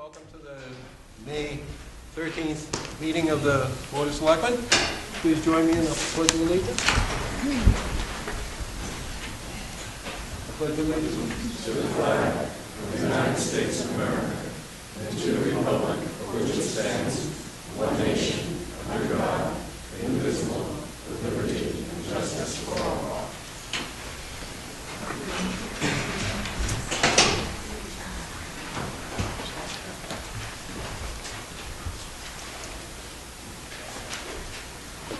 Welcome to the May 13th meeting of the Board of Selectmen. Please join me in the Pledge of Allegiance. I pledge allegiance to the flag of the United States of America and to the republic for which it stands, one nation, under God, indivisible, with liberty and justice for all.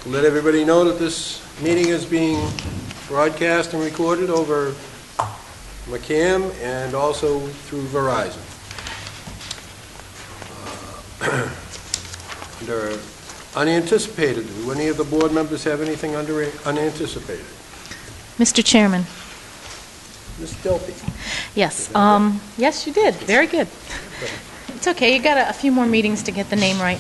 Let everybody know that this meeting is being broadcast and recorded over MCCAM and also through Verizon. Under unanticipated, do any of the board members have anything under unanticipated? Mr. Chairman. Ms. Delpy. Yes. Yes, you did. Very good. It's okay. You got a few more meetings to get the name right.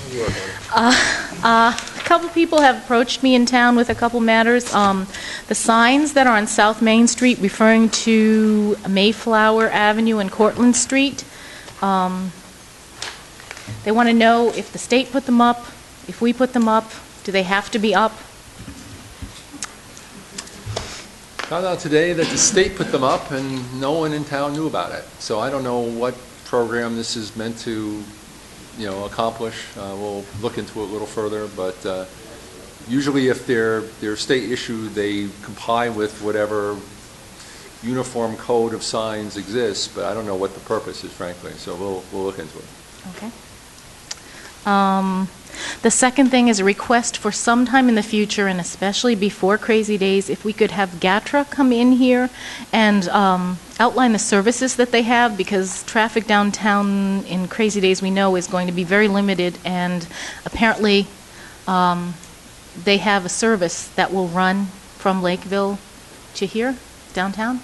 A couple people have approached me in town with a couple matters. The signs that are on South Main Street referring to Mayflower Avenue and Cortlandt Street, they want to know if the state put them up, if we put them up, do they have to be up? Found out today that the state put them up and no one in town knew about it. So I don't know what program this is meant to, accomplish. We'll look into it a little further, but usually if they're state issued, they comply with whatever uniform code of signs exists, but I don't know what the purpose is, frankly. So we'll look into it. Okay. The second thing is a request for sometime in the future, and especially before Crazy Days, if we could have GATRA come in here and outline the services that they have, because traffic downtown in Crazy Days we know is going to be very limited, and apparently they have a service that will run from Lakeville to here, downtown.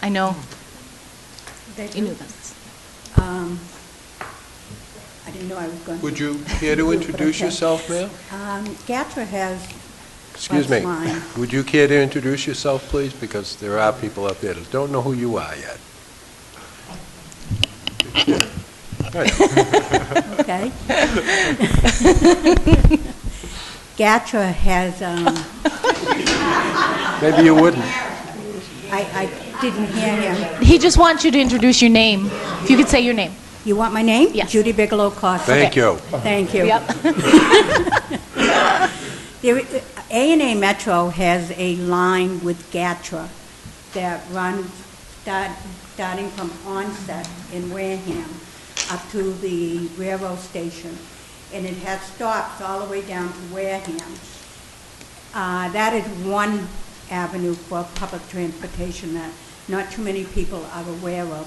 I know you knew about this. I didn't know I was going to. Would you care to introduce yourself, ma'am? GATRA has. Excuse me. Would you care to introduce yourself, please? Because there are people up there that don't know who you are yet. Okay. GATRA has. Maybe you wouldn't. I didn't hear him. He just wants you to introduce your name. If you could say your name. You want my name? Yes. Judy Bigelow Costa. Thank you. Thank you. Yep. A&A Metro has a line with GATRA that runs starting from Onset in Wareham up to the railroad station, and it has stops all the way down to Wareham. That is one avenue for public transportation that not too many people are aware of.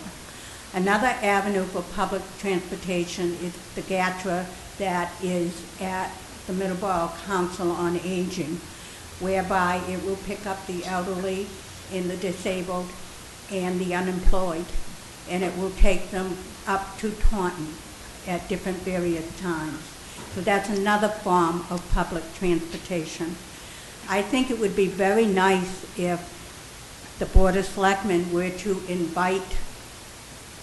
Another avenue for public transportation is the GATRA that is at the Middleborough Council on Aging, whereby it will pick up the elderly and the disabled and the unemployed, and it will take them up to Taunton at different various times. So that's another form of public transportation. I think it would be very nice if the Board of Selectmen were to invite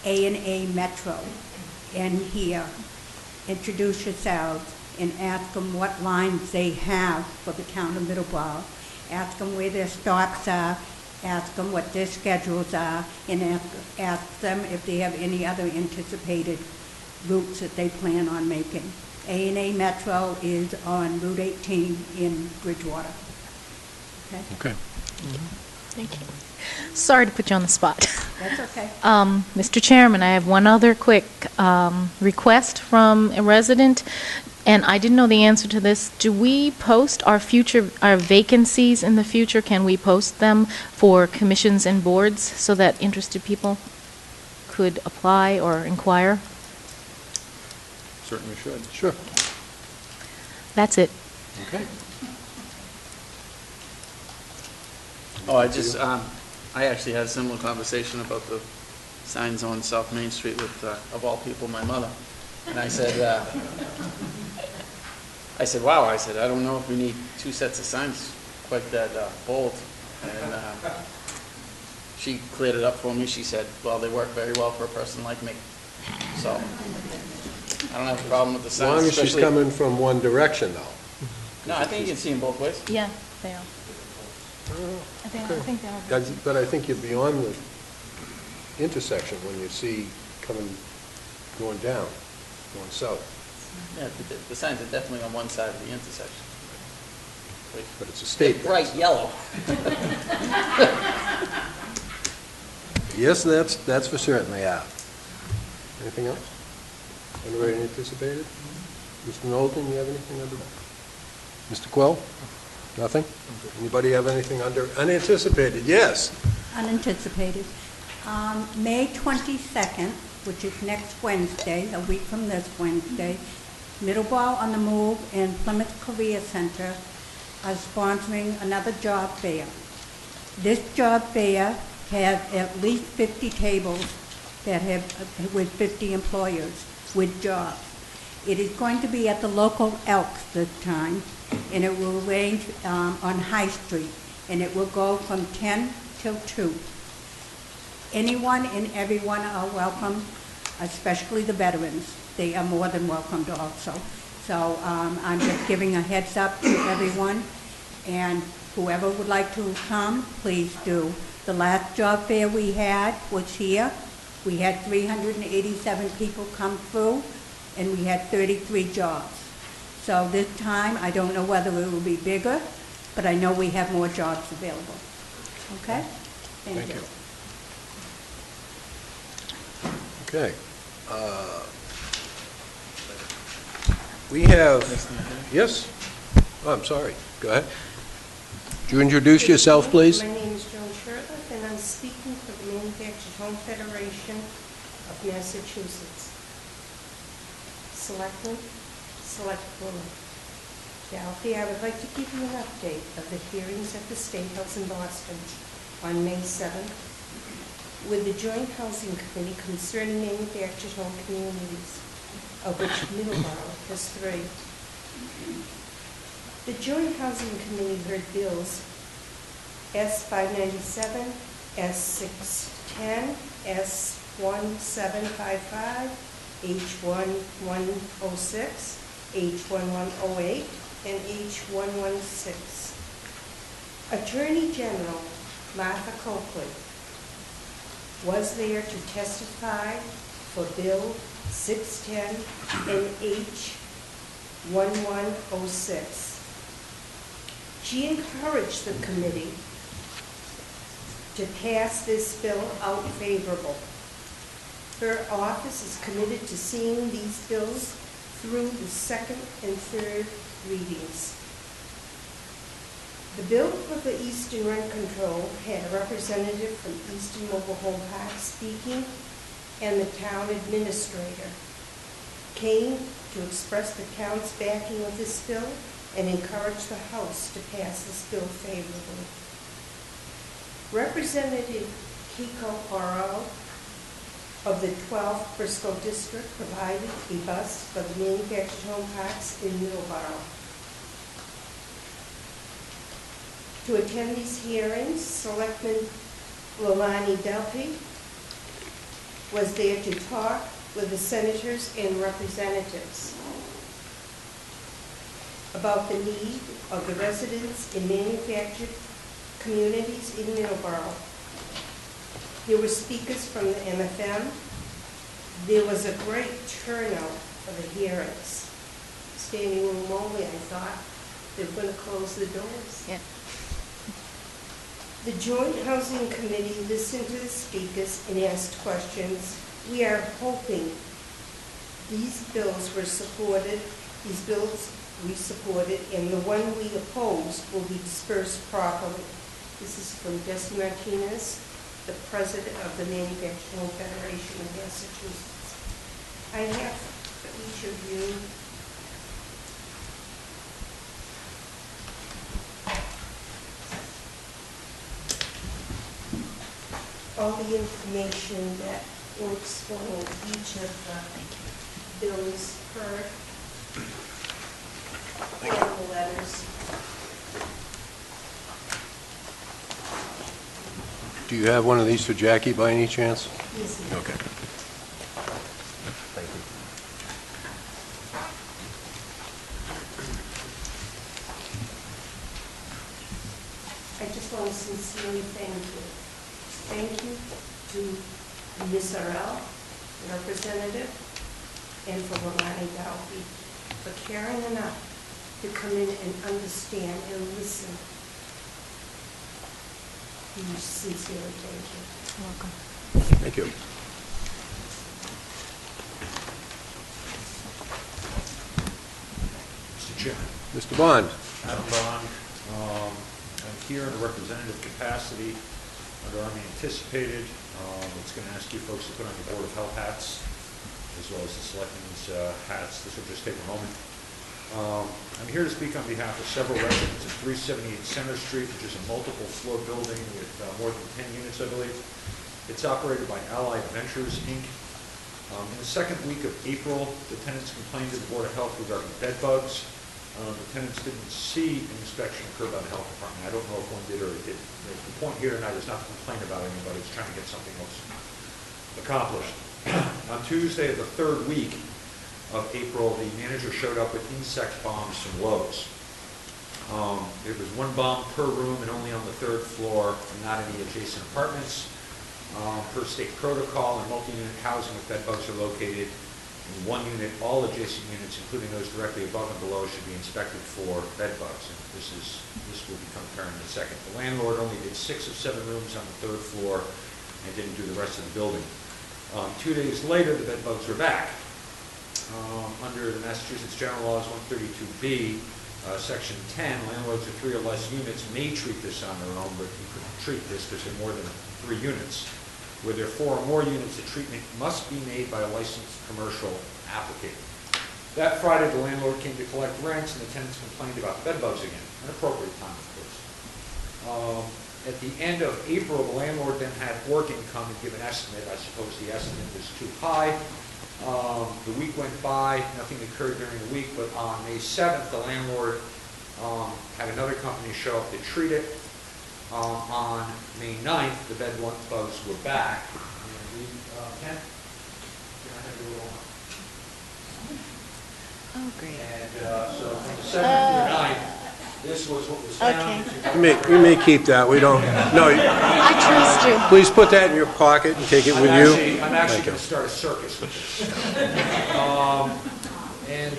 A&A Metro in here, introduce yourselves, and ask them what lines they have for the town of Middleborough. Ask them where their stops are, ask them what their schedules are, and ask them if they have any other anticipated routes that they plan on making. A&A Metro is on Route 18 in Bridgewater. Okay? Okay. Thank you. Sorry to put you on the spot. That's okay. Mr. Chairman, I have one other quick request from a resident, and I didn't know the answer to this. Do we post our vacancies in the future? Can we post them for commissions and boards so that interested people could apply or inquire? Certainly should. Sure. That's it. Okay. Oh, I actually had a similar conversation about the signs on South Main Street with, of all people, my mother. And I said, wow, I don't know if we need two sets of signs quite that bold. And she cleared it up for me. She said, well, they work very well for a person like me. So, I don't have a problem with the As signs, long as she's especially... coming from one direction, though. No, I think you can see them both ways. Yeah, they are. I think they are. But I think you're beyond the intersection when you see going down, going south. Yeah, the signs are definitely on one side of the intersection. But it's a state. Bright yellow. Yes, that's for certain, they are. Anything else? Anybody anticipated? Mr. Knowlton, you have anything under that? Mr. Quill? Nothing? Anybody have anything under unanticipated? Yes. Unanticipated. May 22nd, which is next Wednesday, a week from this Wednesday, Middleborough on the Move and Plymouth Career Center are sponsoring another job fair. This job fair has at least 50 tables that have, with 50 employers with jobs. It is going to be at the local Elks this time, and it will range on High Street, and it will go from 10 till 2. Anyone and everyone are welcome, especially the veterans. They are more than welcomed also. So I'm just giving a heads up to everyone, and whoever would like to come, please do. The last job fair we had was here. We had 387 people come through, and we had 33 jobs. So this time, I don't know whether it will be bigger, but I know we have more jobs available. Okay? Thank you. Okay. We have, yes? Oh, I'm sorry. Go ahead. Would you introduce yourself, please? My name is Joan Shirtliff, and I'm speaking for the Manufactured Home Federation of Massachusetts. Selectmen, Select Board. Alfie, I would like to give you an update of the hearings at the State House in Boston on May 7th with the Joint Housing Committee concerning manufactured home communities, of which Middleborough has 3. The Joint Housing Committee heard bills S-597, S-610, S-1755, H-1106, H-1108, and H-116. Attorney General Martha Coakley was there to testify for Bill 610 and H-1106. She encouraged the committee to pass this bill out favorable. Her office is committed to seeing these bills through the second and third readings. The bill for the Eastern Rent Control had a representative from Eastern Mobile Home Park speaking, and the town administrator came to express the town's backing of this bill and encourage the House to pass this bill favorably. Representative Kiko Oro of the 12th Bristol District provided a bus for the manufactured home parks in Middleborough. To attend these hearings, Selectman Lolani Delpy was there to talk with the senators and representatives about the need of the residents in manufactured communities in Middleborough. There were speakers from the MFM. There was a great turnout for the hearings. Standing room only, I thought they were going to close the doors. Yeah. The Joint Housing Committee listened to the speakers and asked questions. We are hoping these bills were supported, these bills we supported, and the one we opposed will be dispersed properly. This is from Jesse Martinez, the president of the Manufactured Home Federation of Massachusetts. I have for each of you all the information that will explain each of the bills heard and the letters. Do you have one of these for Jackie by any chance? Yes, Okay. sincerely thank you. Thank you to Ms. Arell, representative, and for Romani Dalby for caring enough to come in and understand and listen. We sincerely thank you. You're welcome. Thank you. Mr. Chairman. Mr. Bond? Adam Bond. I'm here in a representative capacity under Army Anticipated. It's going to ask you folks to put on your Board of Health hats, as well as the Selectmen's hats. This will just take a moment. I'm here to speak on behalf of several residents of 378 Center Street, which is a multiple floor building with more than 10 units, I believe. It's operated by Allied Ventures, Inc. In the second week of April, the tenants complained to the Board of Health regarding bed bugs. The tenants didn't see an inspection occur by the health department. I don't know if one did or it didn't. The point here tonight is not to complain about anybody, it's trying to get something else accomplished. On Tuesday of the third week of April, the manager showed up with insect bombs from Lowe's. It was one bomb per room and only on the third floor, and not any adjacent apartments. Per state protocol, in multi-unit housing, if bed bugs are located in one unit, all adjacent units, including those directly above and below, should be inspected for bed bugs. And this will become apparent in a second. The landlord only did 6 of 7 rooms on the third floor and didn't do the rest of the building. 2 days later, the bed bugs were back. Under the Massachusetts General Laws 132B, Section 10, landlords of 3 or less units may treat this on their own, but you couldn't treat this because there are more than 3 units. Where there are 4 or more units, the treatment must be made by a licensed commercial applicator. That Friday, the landlord came to collect rents, and the tenants complained about the bed bugs again. An appropriate time, of course. At the end of April, the landlord then had Orkin come and give an estimate. I suppose the estimate was too high. The week went by, nothing occurred during the week, but on May 7th, the landlord had another company show up to treat it. On May 9th, the bed bugs were back. And can I have your little Oh, great. And so from the 7th to the 9th, this was what was found. Okay. You may keep that. We don't. No. I trust you. Please put that in your pocket and take it with you. I'm actually going to start a circus with this.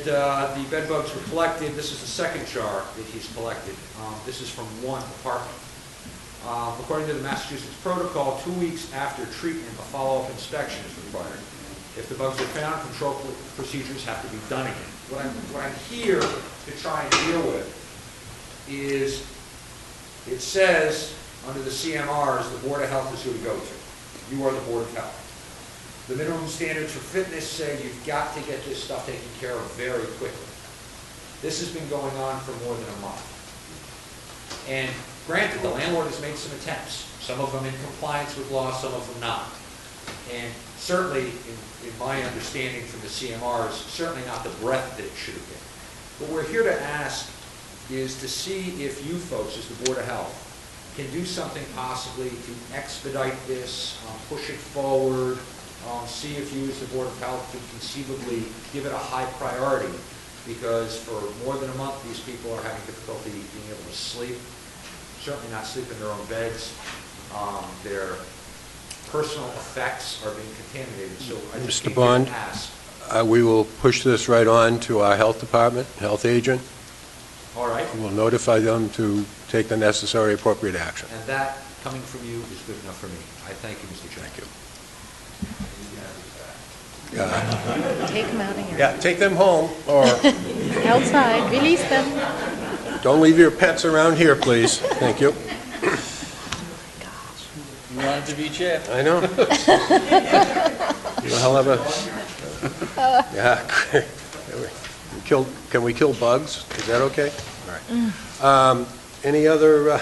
The bed bugs were collected. This is the second jar that he's collected. This is from one apartment. According to the Massachusetts protocol, 2 weeks after treatment, a follow-up inspection is required. If the bugs are found, control procedures have to be done again. What I'm here to try and deal with is, it says under the CMRs, the Board of Health is who to go to. You are the Board of Health. The minimum standards for fitness say you've got to get this stuff taken care of very quickly. This has been going on for more than a month. And granted, the landlord has made some attempts, some of them in compliance with law, some of them not. And certainly, in my understanding from the CMRs, certainly not the breadth that it should have been. What we're here to ask is to see if you folks, as the Board of Health, can do something possibly to expedite this, push it forward, see if you, as the Board of Health, could conceivably give it a high priority, because for more than a month, these people are having difficulty being able to sleep, certainly not sleep in their own beds. Their personal effects are being contaminated. So I just Mr. Bond, ask. We will push this right on to our health department, health agent. All right. We'll notify them to take the necessary appropriate action. And that, coming from you, is good enough for me. I thank you, Mr. Chairman. Thank you. Take them out of here. Yeah, take them home, or Outside, release them. don't leave your pets around here, please. Thank you. You wanted to be chair. I know. I'll have a... Yeah. Can we kill bugs? Is that okay? All right. Any other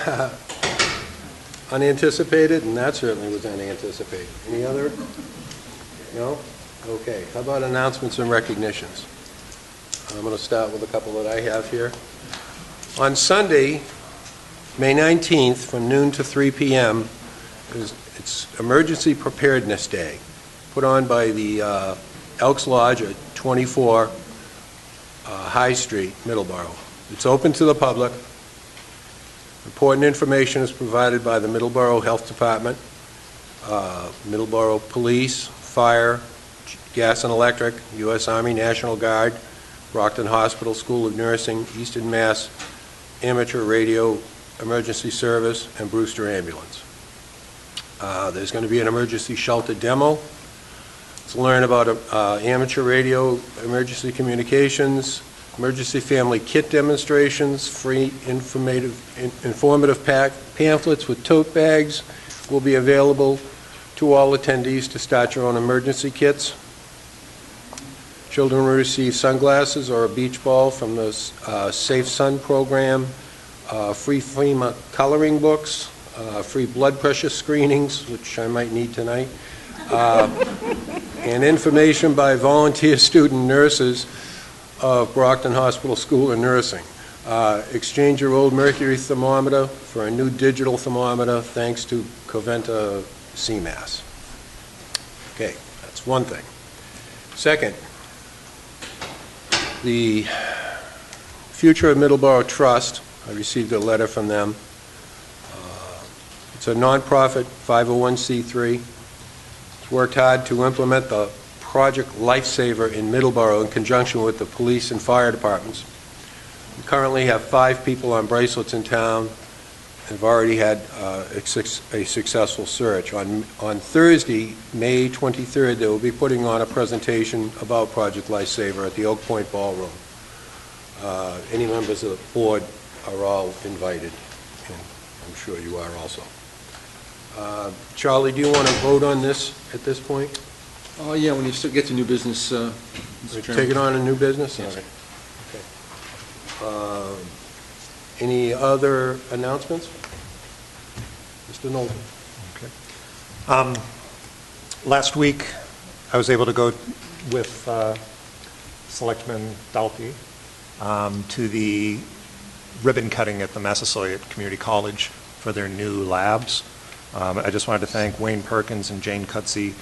unanticipated? And that certainly was unanticipated. Any other? No? Okay. How about announcements and recognitions? I'm going to start with a couple that I have here. On Sunday, May 19th, from noon to 3 p.m., it's Emergency Preparedness Day, put on by the Elks Lodge at 24 High Street, Middleborough. It's open to the public. Important information is provided by the Middleborough Health Department, Middleborough Police, Fire, Gas and Electric, U.S. Army National Guard, Brockton Hospital, School of Nursing, Eastern Mass Amateur Radio Emergency Service, and Brewster Ambulance. There's going to be an emergency shelter demo. Let's learn about amateur radio emergency communications, emergency family kit demonstrations, free informative pamphlets with tote bags will be available to all attendees to start your own emergency kits. Children will receive sunglasses or a beach ball from the Safe Sun program, free FEMA coloring books, free blood pressure screenings, which I might need tonight, and information by volunteer student nurses of Brockton Hospital School of Nursing. Exchange your old mercury thermometer for a new digital thermometer thanks to Coventa CMAS. Okay, that's one thing. Second, the Future of Middleborough Trust, I received a letter from them. It's a nonprofit 501c3. It's worked hard to implement the Project Lifesaver in Middleborough in conjunction with the police and fire departments. We currently have 5 people on bracelets in town and have already had a successful search. On Thursday, May 23rd, they will be putting on a presentation about Project Lifesaver at the Oak Point Ballroom. Any members of the board are all invited, and I'm sure you are also. Charlie, do you want to vote on this at this point? Oh, yeah, when you get to new business, Mr. Chairman. Take it on in new business? Yes. All right. Okay. Any other announcements? Mr. Nolan. Okay. Last week, I was able to go with Selectman Dalkey to the ribbon cutting at the Massasoit Community College for their new labs. I just wanted to thank Wayne Perkins and Jane Cutsey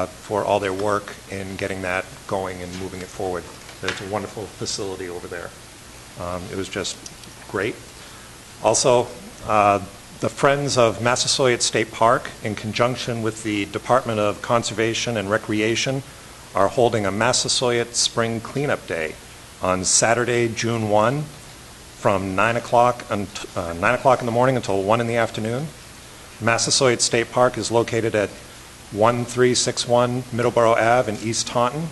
for all their work in getting that going and moving it forward. It's a wonderful facility over there. It was just great. Also, the Friends of Massasoit State Park, in conjunction with the Department of Conservation and Recreation, are holding a Massasoit Spring Cleanup Day on Saturday, June 1, from 9 o'clock in the morning until 1 in the afternoon. Massasoit State Park is located at 1361 Middleborough Ave in East Taunton.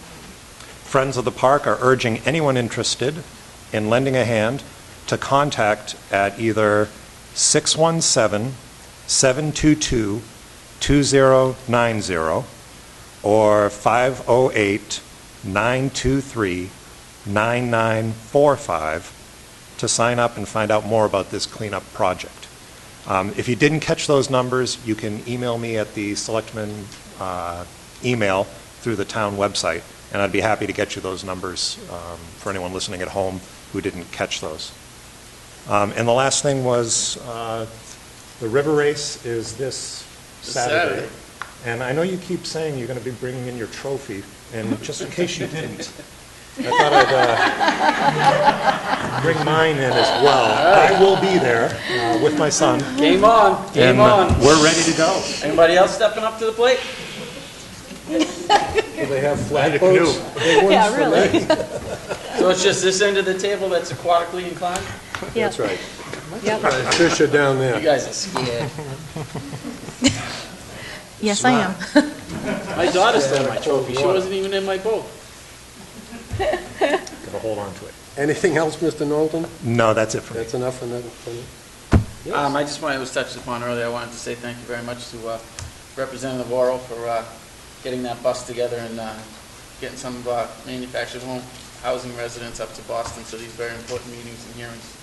Friends of the park are urging anyone interested in lending a hand to contact at either 617-722-2090 or 508-923-9945 to sign up and find out more about this cleanup project. If you didn't catch those numbers, you can email me at the Selectman email through the town website, and I'd be happy to get you those numbers for anyone listening at home who didn't catch those. And the last thing was the river race is this Saturday. And I know you keep saying you're going to be bringing in your trophy, and just in case you didn't, I thought I'd bring mine in as well. I will be there with my son. Game on, game on. We're ready to go. Anybody else stepping up to the plate? Do they have flat canoe. boats? Big ones Yeah, for really. me? So it's just this end of the table that's aquatically inclined? That's right. Yep. Fish are down You there. guys are scared. Yes, I am. My daughter stole my trophy. She wasn't even in my boat. Gotta hold on to it. Anything else, Mr. Knowlton? No, that's it for me. That's enough for me? Yes. I just wanted, it was touched upon earlier, I wanted to say thank you very much to Representative Worrell for getting that bus together and getting some of our manufactured home housing residents up to Boston for these very important meetings and hearings.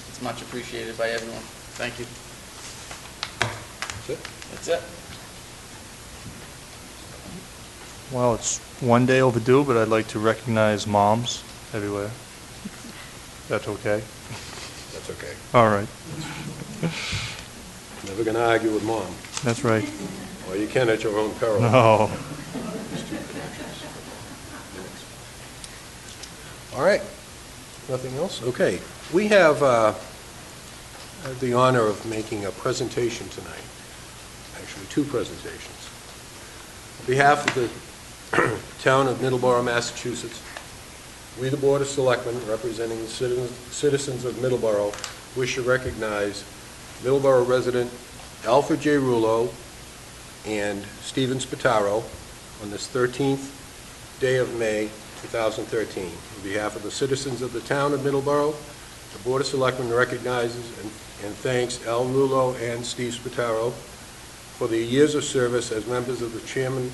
It's much appreciated by everyone. Thank you. That's it? That's it. Well, it's one day overdue, but I'd like to recognize moms everywhere. That's okay? That's okay. All right. Never going to argue with Mom. That's right. Or you can at your own peril. No. All right. Nothing else? Okay. We have I have the honor of making a presentation tonight, actually two presentations. On behalf of the town of Middleborough, Massachusetts, we, the Board of Selectmen, representing the citizens of Middleborough, wish to recognize Middleborough resident Alfred J. Rulo and Stephen Spataro on this 13th day of May, 2013. On behalf of the citizens of the town of Middleborough, the Board of Selectmen recognizes and thanks Al Rulo and Steve Spataro for their years of service as members of the chairman,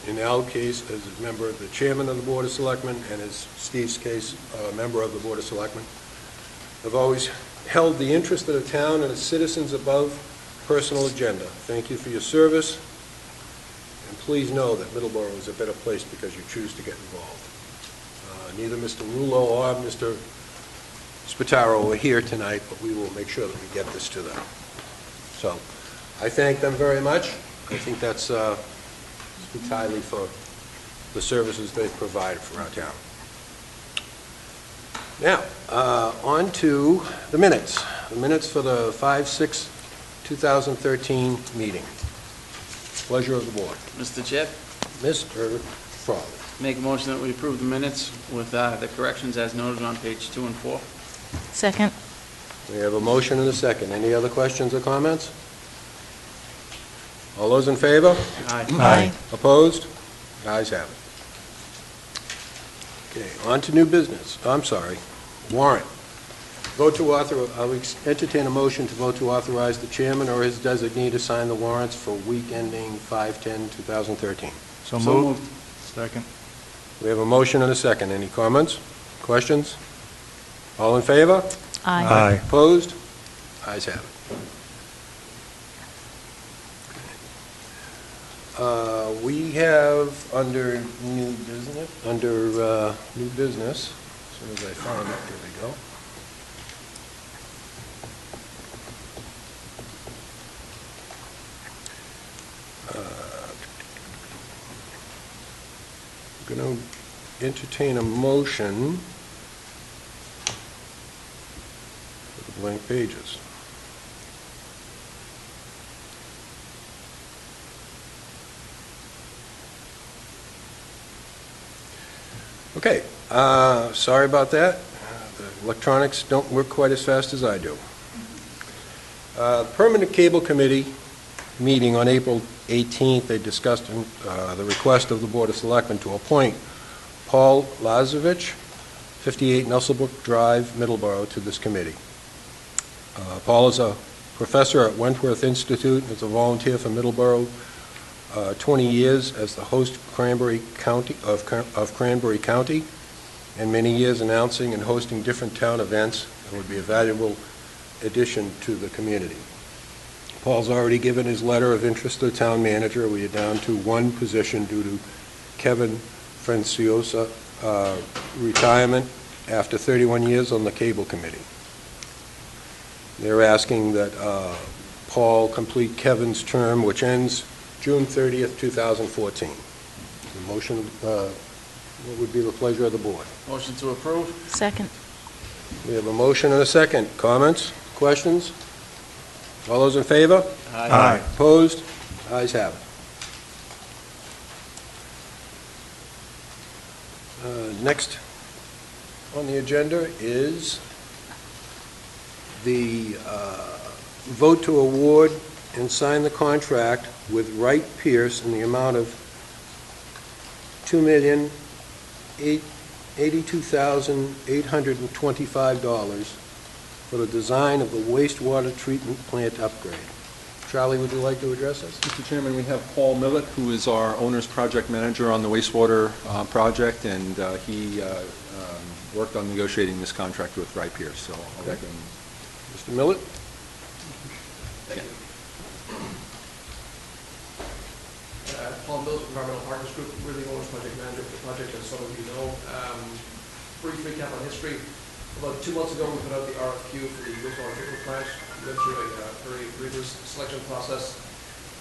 in Al's case, as a member of the chairman of the Board of Selectmen, and as Steve's case, a member of the Board of Selectmen. Have always held the interest of the town and its citizens above personal agenda. Thank you for your service, and please know that Middleborough is a better place because you choose to get involved. Neither Mr. Rulo or Mr. Spataro are here tonight, but we will make sure that we get this to them. So, I thank them very much. I think that's speaks highly for the services they've provided for our town. Now, on to the minutes. The minutes for the 5/6/2013 meeting. Pleasure of the board. Mr. Chair, Mr. Frawley. make a motion that we approve the minutes with the corrections as noted on page 2 and 4. Second. We have a motion and a second. Any other questions or comments? All those in favor? Aye. Opposed? The ayes have it. Okay, on to new business. I'm sorry, warrant. Vote to authorize, I'll entertain a motion to vote to authorize the chairman or his designee to sign the warrants for week ending 5/10/2013. So moved. Second. We have a motion and a second. Any comments? Questions? All in favor? Aye. Opposed? Ayes have it. We have under new business, as soon as I find it, here we go. I'm going to entertain a motion for the blank pages. Okay, sorry about that. The electronics don't work quite as fast as I do. Permanent Cable Committee meeting on April 18th, they discussed the request of the Board of Selectmen to appoint Paul Lazovich, 58 Nelsonbrook Drive, Middleborough, to this committee. Paul is a professor at Wentworth Institute and is a volunteer for Middleborough 20 years as the host of Cranberry County, and many years announcing and hosting different town events, and would be a valuable addition to the community. Paul's already given his letter of interest to the town manager. We are down to one position due to Kevin Franciosa retirement after 31 years on the cable committee. They're asking that Paul complete Kevin's term, which ends June 30th, 2014. The motion, what would be the pleasure of the board? Motion to approve. Second. We have a motion and a second. Comments? Questions? All those in favor? Aye. Opposed? Ayes have it. Next on the agenda is the vote to award and sign the contract with Wright Pierce in the amount of $2,082,825 for the design of the wastewater treatment plant upgrade. Charlie, would you like to address this? Mr. Chairman, we have Paul Millett, who is our owner's project manager on the wastewater project, and he worked on negotiating this contract with Wright Pierce, so I'll let him. Mr. Millett? Paul Mills, Environmental Partners Group, we're the owner's project manager for the project, as some of you know. Brief recap on history. About 2 months ago, we put out the RFQ for the wastewater treatment plant. We went through a very rigorous selection process.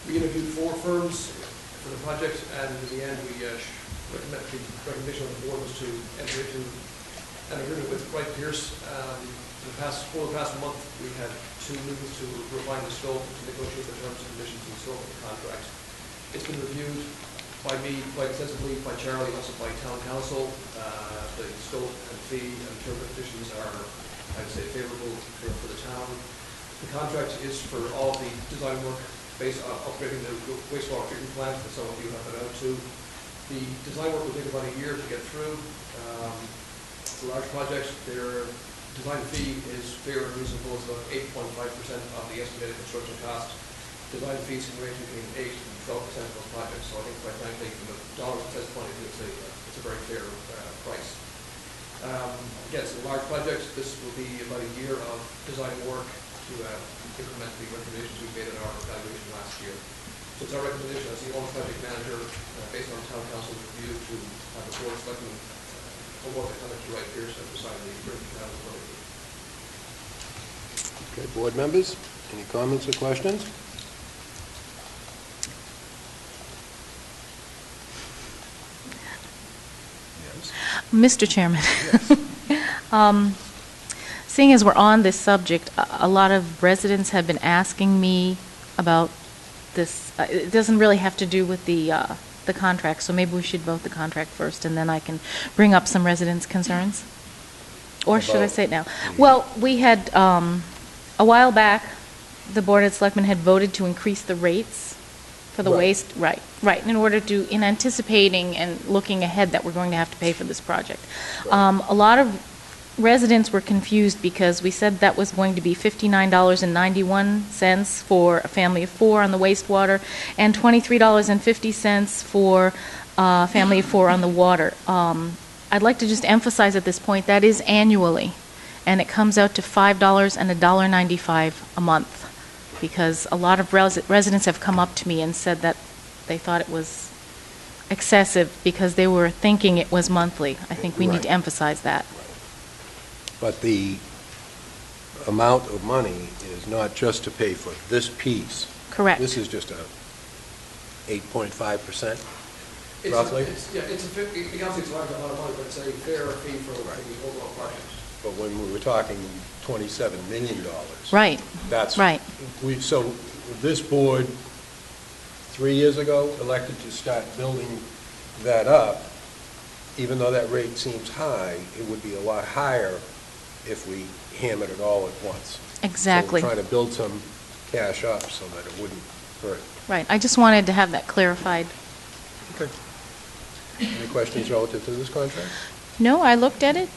We interviewed 4 firms for the project, and in the end, the recommendation of the board was to enter into an agreement with Wright Pierce. Over the past month, we had 2 meetings to refine the scope, to negotiate the terms and conditions and scope of the contract. It's been reviewed by me quite extensively, by Charlie, also by town council. The scope and fee and terms and conditions are, I'd say, favorable for the town. The contract is for all the design work based on upgrading the wastewater treatment plant that some of you have been out to. The design work will take about a year to get through. It's a large project. Their design fee is fair and reasonable. It's about 8.5% of the estimated construction cost. Design fees can range between 8 and 12% of those projects. So I think, quite frankly, from a dollars and cents point of view, it's a very fair price. Again, it's a large project. This will be about a year of design work to implement the recommendations we made in our evaluation last year. So it's our recommendation as the owner project manager, based on town council's review, to have the board of selectmen award the contract to Wright Pierce and to sign the agreement to have the building. Okay, board members, any comments or questions? Mr. Chairman, seeing as we're on this subject, a lot of residents have been asking me about this. It doesn't really have to do with the contract, so maybe we should vote the contract first, and then I can bring up some residents' concerns. Or should I say it now? Well, we had, a while back, the Board of Selectmen had voted to increase the rates for the waste, right, in order to, in anticipating and looking ahead that we're going to have to pay for this project. A lot of residents were confused because we said that was going to be $59.91 for a family of 4 on the wastewater and $23.50 for a family of 4 on the water. I'd like to just emphasize at this point that is annually, and it comes out to $5 and $1.95 a month, because a lot of residents have come up to me and said that they thought it was excessive because they were thinking it was monthly. I think we need to emphasize that. But the amount of money is not just to pay for this piece. Correct. This is just a 8.5%, It's roughly? obviously it's a large amount of money, but it's a fair fee for the overall project. But when we were talking $27 million. Right. That's right. So this board, 3 years ago, elected to start building that up. Even though that rate seems high, it would be a lot higher if we hammered it all at once. Exactly. So we're trying to build some cash up so that it wouldn't hurt. Right. I just wanted to have that clarified. Okay. Any questions relative to this contract? No, I looked at it.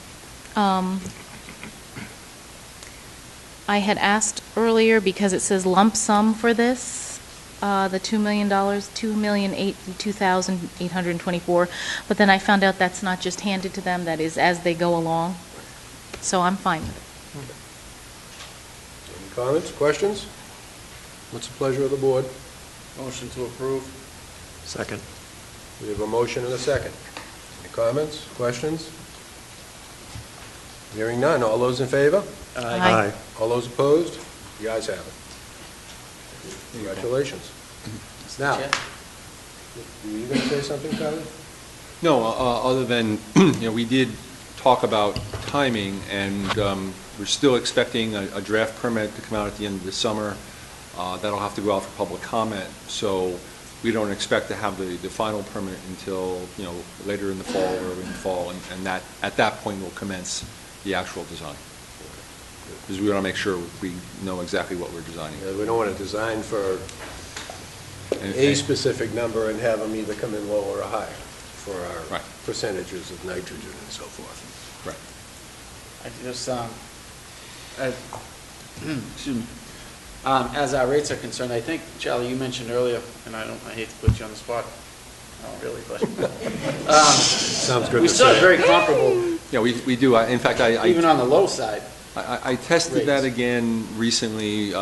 I had asked earlier because it says lump sum for this, the $2 million, $2,082,824, but then I found out that's not just handed to them, that is as they go along. So I'm fine with it. Any comments, questions? What's the pleasure of the board? Motion to approve. Second. We have a motion and a second. Any comments, questions? Hearing none. All those in favor? Aye. All those opposed? The ayes have it. Congratulations. Now, were you going to say something, Charlie? No, other than, we did talk about timing, and we're still expecting a draft permit to come out at the end of the summer. That'll have to go out for public comment, so we don't expect to have the final permit until, later in the fall, early in the fall, and that, at that point, we'll commence the actual design. Because we want to make sure we know exactly what we're designing. Yeah, we don't want to design for a specific number and have them either come in lower or higher for our percentages of nitrogen and so forth. Right. I just, excuse me. As our rates are concerned, I think, Charlie, you mentioned earlier, and I hate to put you on the spot. Oh, really, but sounds good. We still have very comparable. Yeah, we do. In fact, even on the low side. I tested that rates. again recently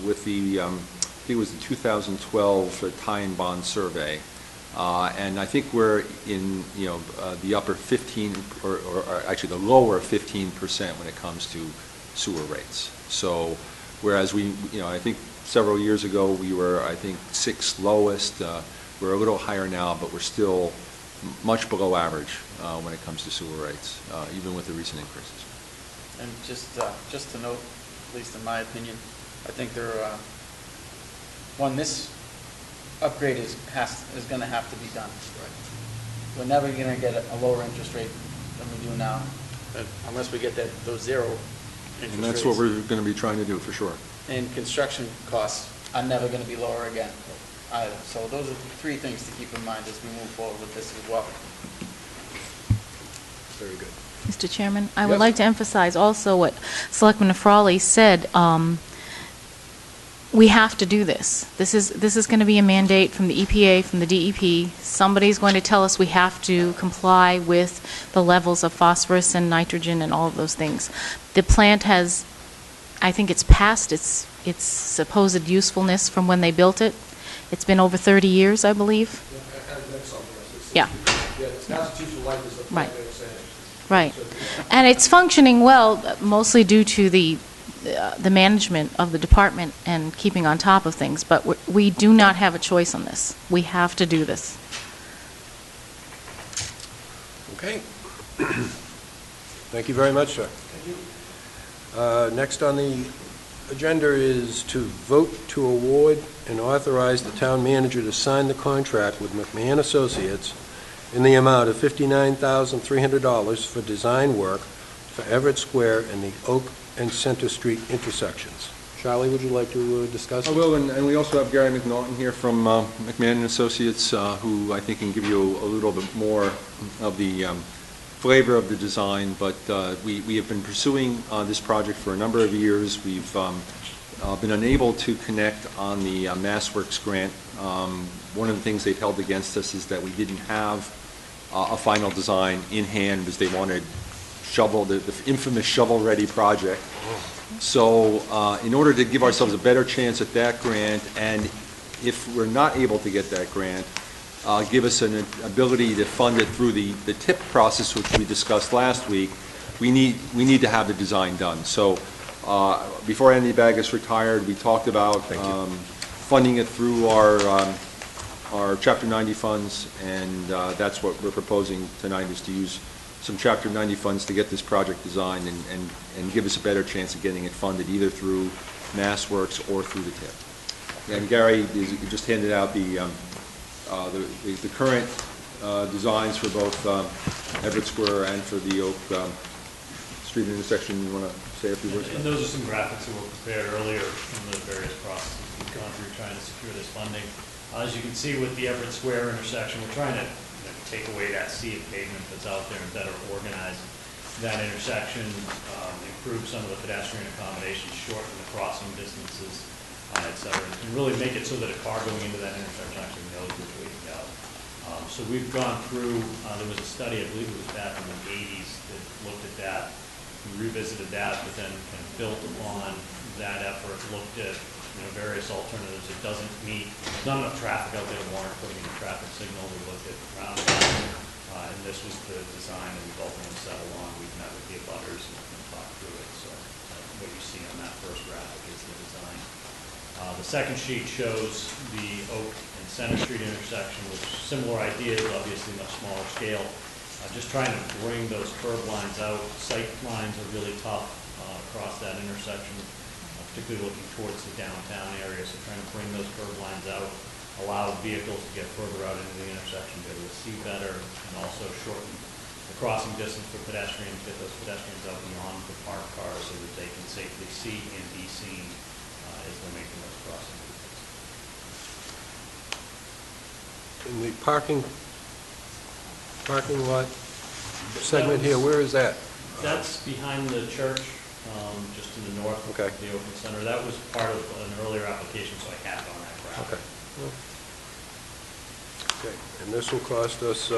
with the, I think it was the 2012 tie-in bond survey, and I think we're in, the upper 15, or actually the lower 15% when it comes to sewer rates. So, whereas I think several years ago we were, I think, 6th lowest. We're a little higher now, but we're still much below average when it comes to sewer rates, even with the recent increases. And just to note, at least in my opinion, I think this upgrade is going to have to be done. We're never going to get a lower interest rate than we do now, unless we get those zero interest rates. And that's what we're going to be trying to do, for sure. And construction costs are never going to be lower again either. So those are three things to keep in mind as we move forward with this as well. Very good. Mr. Chairman, I would Yes. like to emphasize also what Selectman Frawley said. We have to do this. This is going to be a mandate from the EPA, from the DEP. Somebody's going to tell us we have to comply with the levels of phosphorus and nitrogen and all of those things. The plant has, I think it's past its supposed usefulness from when they built it. It's been over 30 years, I believe. Yeah, and that's something else. Yeah. Yeah, it's constitutional life is the Right. way of saying it. Right. And it's functioning well, mostly due to the management of the department and keeping on top of things. But we do not have a choice on this. We have to do this. Okay. Thank you very much, sir. Next on the agenda is to vote to award and authorize the town manager to sign the contract with McMahon Associates in the amount of $59,300 for design work for Everett Square and the Oak and Center Street intersections. Charlie, would you like to discuss? I will, and we also have Gary McNaughton here from McMahon Associates, who I think can give you a little bit more of the flavor of the design, but we have been pursuing this project for a number of years. We've been unable to connect on the MassWorks grant. One of the things they've held against us is that we didn't have a final design in hand, because they wanted the infamous shovel-ready project. So in order to give ourselves a better chance at that grant, and if we're not able to get that grant, give us an ability to fund it through the TIP process, which we discussed last week, we need to have the design done. So before Andy Baggis retired, we talked about funding it through our Chapter 90 funds, and that's what we're proposing tonight, is to use some Chapter 90 funds to get this project designed and give us a better chance of getting it funded either through MassWorks or through the TIP. And Gary just handed out the current designs for both Everett Square and for the Oak Street intersection. You want to say a few words? And those are some graphics that were prepared earlier from the various processes we've gone through trying to secure this funding. As you can see with the Everett Square intersection, we're trying to take away that sea of pavement that's out there and better organize that intersection, improve some of the pedestrian accommodations, shorten the crossing distances, et cetera, and really make it so that a car going into that intersection actually knows which way to go. So we've gone through, there was a study, I believe it was back in the 80s, that looked at that, we revisited that, but then kind of built upon that effort, looked at various alternatives. It doesn't meet, there's not enough traffic out there to warrant putting in a traffic signal. We looked at roundabouts, and this was the design that we've ultimately settled on. We've met with the abutters and talked through it. So what you see on that first graphic is the design. The second sheet shows the Oak and Center Street intersection, with similar ideas, obviously much smaller scale. Just trying to bring those curb lines out. Sight lines are really tough across that intersection, particularly looking towards the downtown area. So trying to bring those curb lines out, allow vehicles to get further out into the intersection, be able to see better, and also shorten the crossing distance for pedestrians, get those pedestrians out beyond the parked cars so that they can safely see and be seen as they're making those crossings. In the parking lot segment here, where is that? That's behind the church, just to the north of the Open Center. That was part of an earlier application, so I had it on that graph. Okay, and this will cost us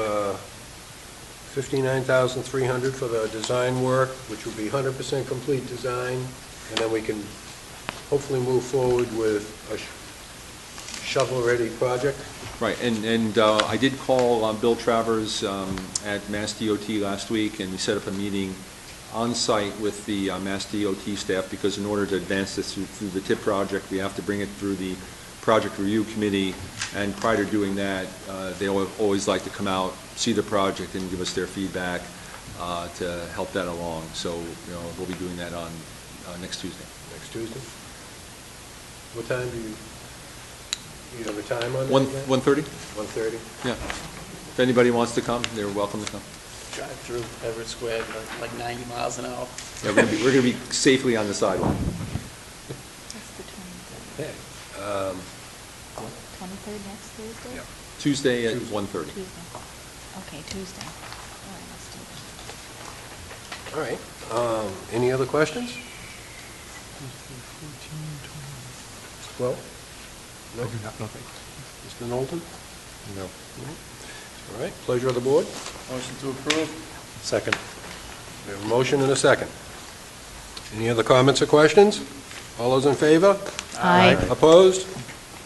$59,300 for the design work, which will be 100% complete design, and then we can hopefully move forward with a shovel-ready project. Right, and I did call Bill Travers at Mass DOT last week, and we set up a meeting on site with the Mass DOT staff, because in order to advance this through the TIP project, we have to bring it through the project review committee, and prior to doing that, they always like to come out, see the project, and give us their feedback. to help that along. So, we'll be doing that on next Tuesday. Next Tuesday? What time do you have a time on that? 1:30? 1:30? Yeah. If anybody wants to come, they're welcome to come. Drive through Everett Square like 90 miles an hour. Yeah, we're going to be safely on the sidewalk. That's the 23rd. Okay. 23rd next Thursday? Yeah. Tuesday at 1:30. Tuesday. Okay, Tuesday. All right, let's do that. All right. Any other questions? Well, no? I do not, no, thank Mr. you. Knowlton? No. All right, pleasure of the board. Motion to approve. Second. We have a motion and a second. Any other comments or questions? All those in favor? Aye. Opposed?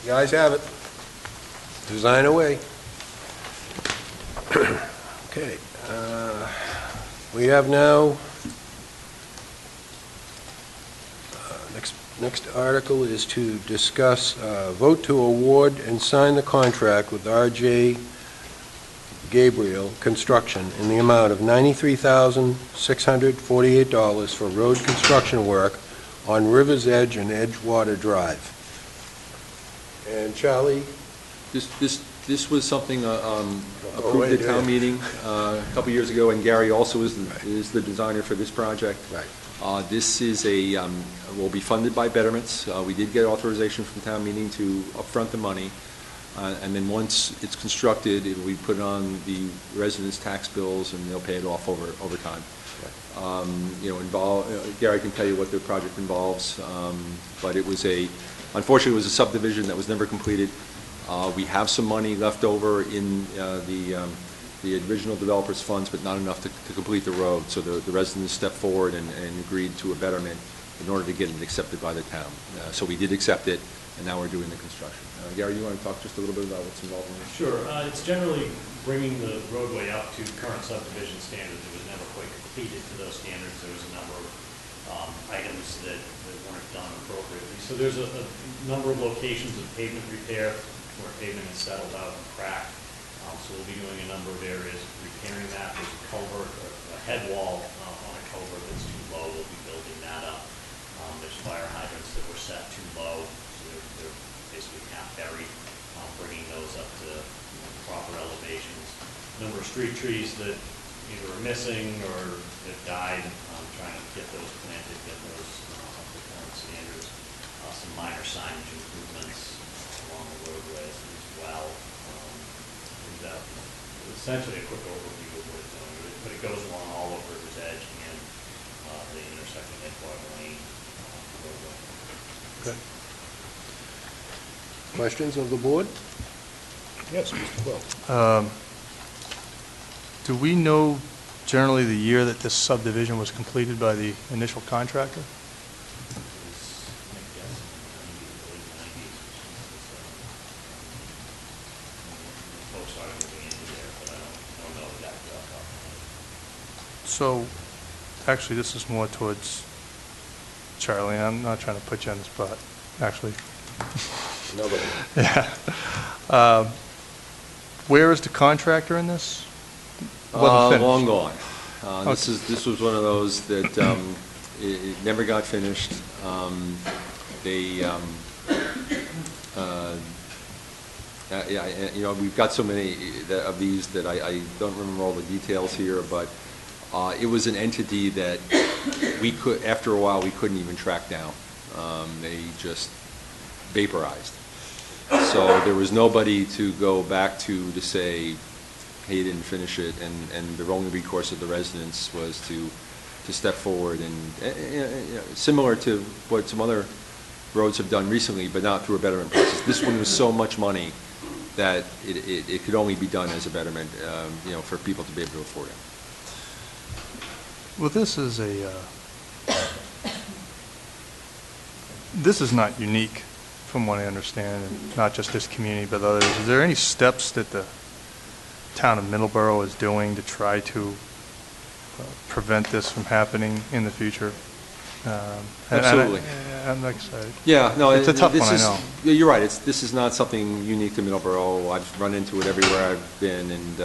You guys have it. Design away. Okay. We have now, next article is to discuss, vote to award and sign the contract with R.J. Gabriel Construction in the amount of $93,648 for road construction work on River's Edge and Edgewater Drive. And Charlie? This was something approved at town meeting a couple years ago, and Gary also is the designer for this project. Right. This is will be funded by betterments. We did get authorization from town meeting to upfront the money, and then once it's constructed, it will be put on the residents' tax bills, and they'll pay it off over time. Gary can tell you what the project involves, but unfortunately, it was a subdivision that was never completed. We have some money left over in the original developer's funds, but not enough to complete the road. So the residents stepped forward and agreed to a betterment in order to get it accepted by the town. So we did accept it, and now we're doing the construction. Gary, you want to talk just a little bit about what's involved in this? Sure. It's generally bringing the roadway up to current subdivision standards. It was never quite completed to those standards. There was a number of items that weren't done appropriately. So there's a number of locations of pavement repair where pavement is settled out and cracked. So we'll be doing a number of areas repairing that. There's a culvert, a head wall on a culvert that's too low. We'll be building that up. There's fire hydrants that were set too low, so they're basically half buried. Bringing those up to proper elevations. Number of street trees that either are missing or have died. Trying to get those planted, get those up to current standards. Some minor signage improvements along the roadways as well. Essentially a quick overview of what it's doing, but it goes along all of River's Edge and the intersecting Edgewater Lane roadway. Okay. Questions of the board? Yes, Mr. Quill. Do we know generally the year that this subdivision was completed by the initial contractor? So, actually, this is more towards Charlie. I'm not trying to put you on the spot, actually. Nobody. Yeah. Where is the contractor in this? Wasn't finished. Long gone. Okay. This was one of those that it never got finished. We've got so many of these that I don't remember all the details here, but it was an entity that after a while, we couldn't even track down. They just vaporized. So there was nobody to go back to say, hey, you didn't finish it, and the only recourse of the residents was to step forward and similar to what some other roads have done recently, but not through a betterment process. This one was so much money that it could only be done as a betterment, for people to be able to afford it. Well, this is not unique, from what I understand, and not just this community, but others. Is there any steps that the town of Middleborough is doing to try to prevent this from happening in the future? Absolutely. I'm excited. Yeah, no, it's a tough one, I know. You're right. This is not something unique to Middleborough. I've run into it everywhere I've been, and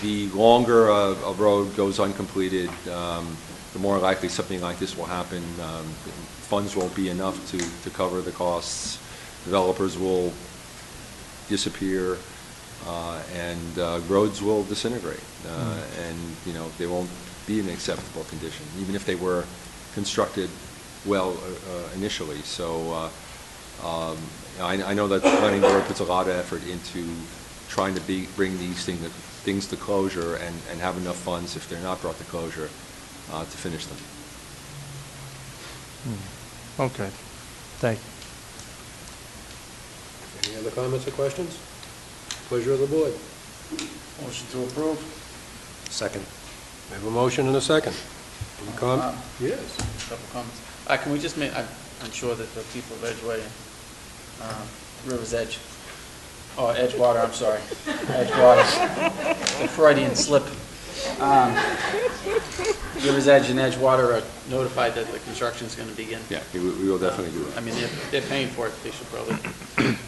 the longer a road goes uncompleted, the more likely something like this will happen. Funds won't be enough to cover the costs. Developers will disappear, and roads will disintegrate. And, you know, they won't be in acceptable condition, even if they were constructed well initially. So I know that the planning board puts a lot of effort into trying to bring these things to closure and have enough funds, if they're not brought to closure, to finish them. Okay, thank you. Any other comments or questions? Pleasure of the board. Motion to approve. Second. We have a motion and a second. Any comment? Yes. Couple comments. Can we just make, I'm sure that the people of Edgeway and River's Edge, oh, Edgewater, I'm sorry, Edgewater, the Freudian slip. River's Edge and Edgewater are notified that the construction's going to begin. Yeah, we will definitely do it. I mean, they're paying for it, they should probably.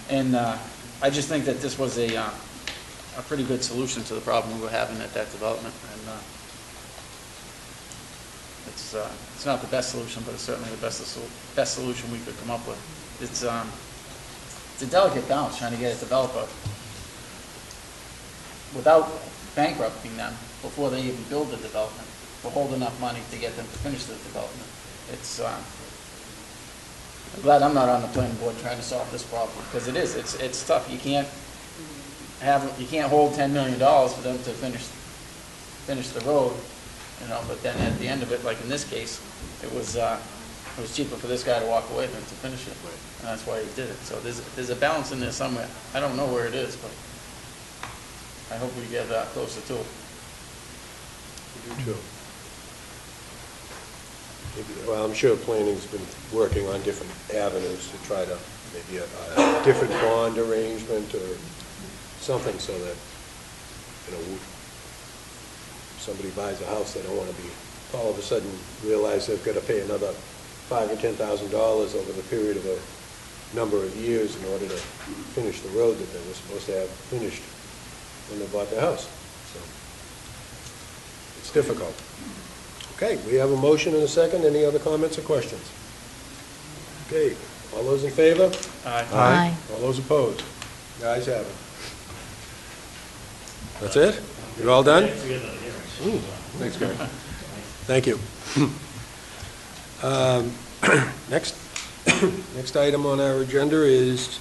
And I just think that this was a pretty good solution to the problem we were having at that development. And it's not the best solution, but it's certainly the best solution we could come up with. It's a delicate balance trying to get a developer without bankrupting them before they even build the development, to hold enough money to get them to finish the development. It's I'm glad I'm not on the planning board trying to solve this problem, because it's tough. You can't hold $10 million for them to finish the road, you know. But then at the end of it, like in this case, it was cheaper for this guy to walk away than to finish it, and that's why he did it. So there's a balance in there somewhere. I don't know where it is, but I hope we get closer to it. We do too. Well, I'm sure planning's been working on different avenues to try to, maybe a different bond arrangement or something, so that, you know, somebody buys a house, they don't want to be, all of a sudden realize they've got to pay another $5,000 or $10,000 over the period of a number of years in order to finish the road that they were supposed to have finished when they bought the house. So it's difficult. Okay, we have a motion and a second. Any other comments or questions? Okay, all those in favor? Aye. Aye. All those opposed? The ayes have it. That's it? You're all done? Thanks, Gary. Thank you. Next item on our agenda is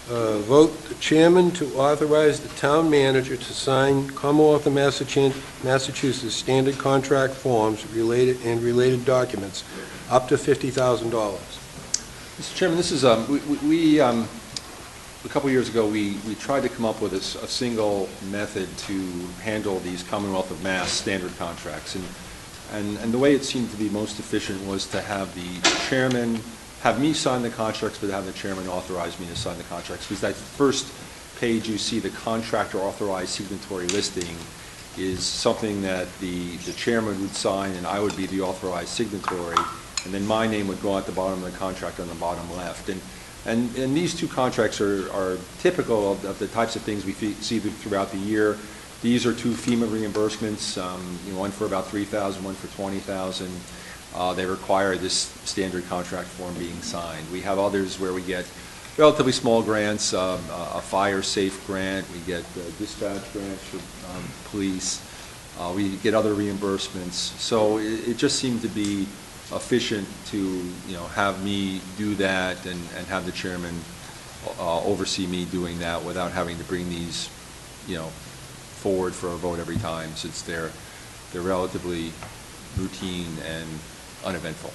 vote the chairman to authorize the town manager to sign Commonwealth of Massachusetts standard contract forms related documents up to $50,000. Mr. Chairman, this is, a couple years ago, we tried to come up with a single method to handle these Commonwealth of Mass standard contracts. And the way it seemed to be most efficient was to have the chairman have me sign the contracts, but have the chairman authorize me to sign the contracts. Because that first page you see, the contractor authorized signatory listing, is something that the chairman would sign, and I would be the authorized signatory, and then my name would go at the bottom of the contract on the bottom left. And these two contracts are typical of the types of things we see throughout the year. These are two FEMA reimbursements, one for about $3,000, one for $20,000. They require this standard contract form being signed. We have others where we get relatively small grants, a fire safe grant, we get dispatch grants for police, we get other reimbursements. So it just seemed to be efficient to have me do that and have the chairman oversee me doing that without having to bring these forward for a vote every time, since they're relatively routine and uneventful.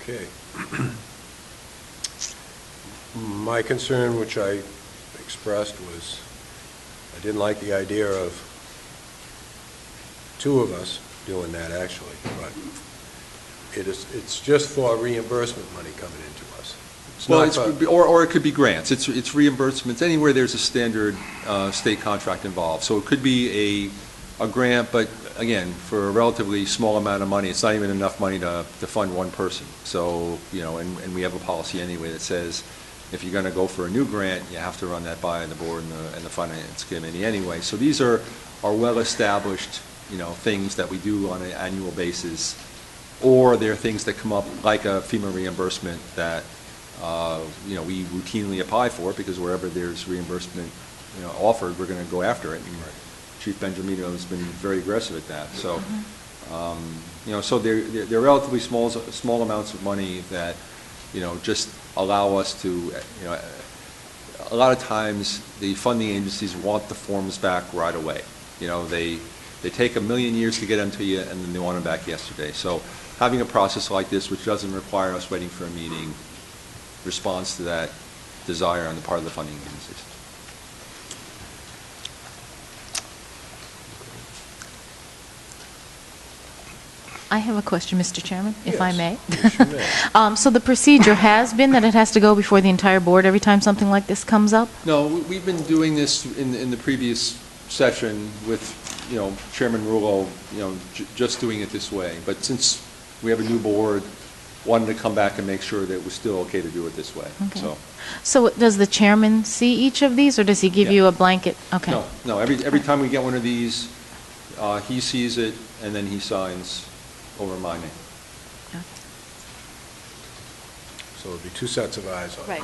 Okay. My concern, which I expressed, was I didn't like the idea of two of us doing that, actually, but it's just for reimbursement money coming into us. Or it could be grants. It's reimbursements anywhere there's a standard state contract involved. So it could be a grant, but again, for a relatively small amount of money, it's not even enough money to fund one person. So, and we have a policy anyway that says if you're going to go for a new grant, you have to run that by the board and the finance committee anyway. So these are well-established, things that we do on an annual basis, or they're things that come up like a FEMA reimbursement that, we routinely apply for, because wherever there's reimbursement, offered, we're going to go after it. And Chief Benjamino has been very aggressive at that. So, so they're relatively small amounts of money that, just allow us to, a lot of times the funding agencies want the forms back right away. They take a million years to get them to you, and then they want them back yesterday. So having a process like this, which doesn't require us waiting for a meeting, responds to that desire on the part of the funding agencies. I have a question, Mr. Chairman, if I may. Yes, you may. So the procedure has been that it has to go before the entire board every time something like this comes up? No, we've been doing this in the previous session with, Chairman Rulo, just doing it this way. But since we have a new board, wanted to come back and make sure that it was still okay to do it this way. Okay. So does the chairman see each of these, or does he give you a blanket? Okay. No. Every time we get one of these, he sees it, and then he signs over my name. Okay. So it'll be two sets of eyes on it.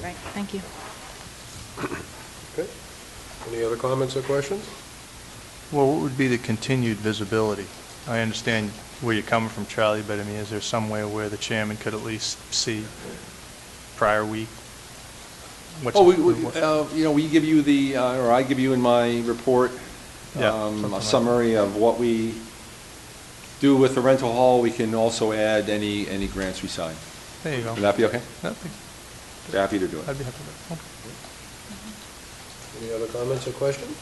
Right. Thank you. Okay. Any other comments or questions? Well, what would be the continued visibility? I understand where you're coming from, Charlie, but I mean, is there some way where the chairman could at least see prior week? We give you or I give you in my report a summary of what we do with the rental hall. We can also add any grants we sign. There you go. Would that be okay? That'd Happy to do it. I'd be happy with that. Okay. Any other comments or questions?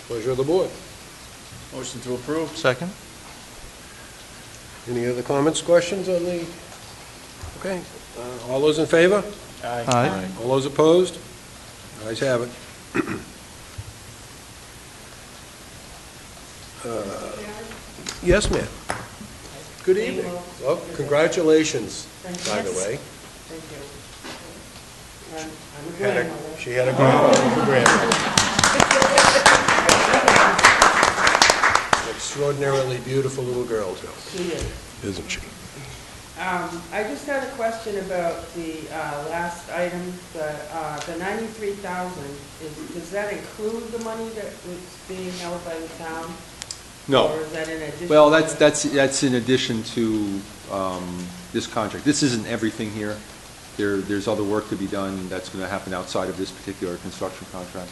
Pleasure of the board. Motion to approve. Second? Any other comments, questions on the, okay. All those in favor? Aye. All those opposed? Ayes have it. Yes, ma'am. Good evening. Oh, congratulations, by the way. Thank you. I'm a grandmother. She had a grandmother. Extraordinarily beautiful little girl, too. She is. Isn't she? I just had a question about the last item, the 93,000. Does that include the money that was being held by the town? No. Or is that in addition? Well, that's in addition to this contract. This isn't everything here. There's other work to be done that's going to happen outside of this particular construction contract.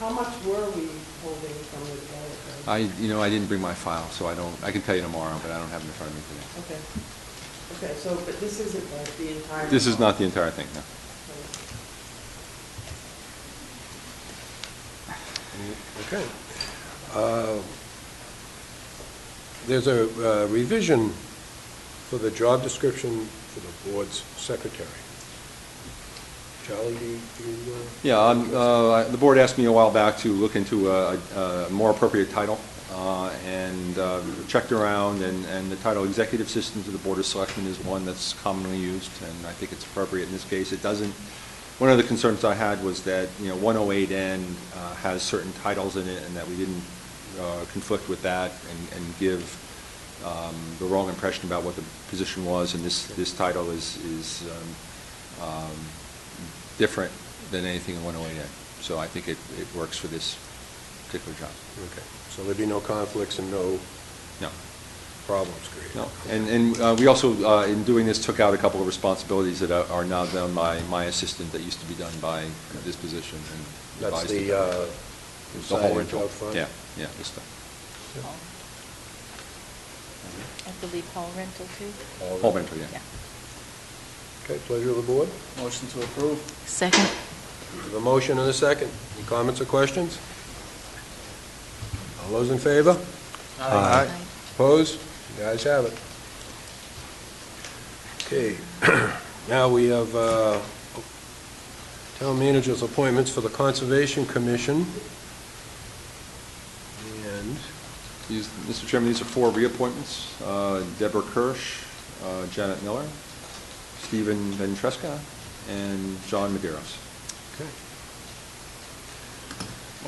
How much were we holding from the developer? I didn't bring my file, so I can tell you tomorrow, but I don't have it in front of me today. Okay, so, but this isn't like the entire... This is not the entire thing, no. Okay. There's a revision for the job description for the board's secretary. Charlie, do you Yeah, the board asked me a while back to look into a more appropriate title, and checked around, and the title Executive Assistant to the Board of Selectmen is one that's commonly used, and I think it's appropriate in this case. It doesn't, one of the concerns I had was that, 108N has certain titles in it, and that we didn't conflict with that and give the wrong impression about what the position was, and this title is different than anything in 108N. So I think it works for this particular job. Okay. So there'd be no conflicts and no problems created? No. And we also, in doing this, took out a couple of responsibilities that are now done by my assistant that used to be done by this position. And That's the whole signage rental. out front? Yeah, this stuff. I believe hall rental, too? Whole rental, yeah. Okay, pleasure of the board. Motion to approve. Second. The motion and a second. Any comments or questions? All those in favor? Aye. Opposed? The ayes have it. Okay, now we have town manager's appointments for the Conservation Commission. And Mr. Chairman, these are 4 reappointments. Deborah Kirsch, Janet Miller, Stephen Ventresca, and John Medeiros. Okay.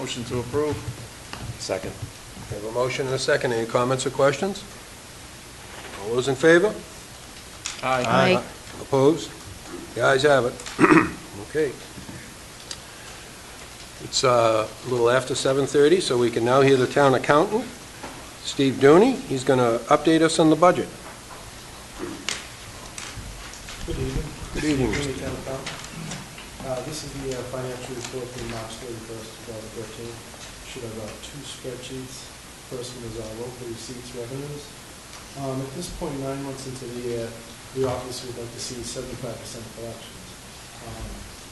Motion to approve. Second. We have a motion and a second. Any comments or questions? All those in favor? Aye. Opposed? The ayes have it. Okay. It's a little after 7:30, so we can now hear the town accountant, Steve Dooney. He's going to update us on the budget. Good evening. Good evening, Steve Mr. Dooney, Town Accountant. This is the financial report from March 31st, 2013. Should have two spreadsheets. First one is our local receipts revenues. At this point, 9 months into the year, we obviously would like to see 75% collections.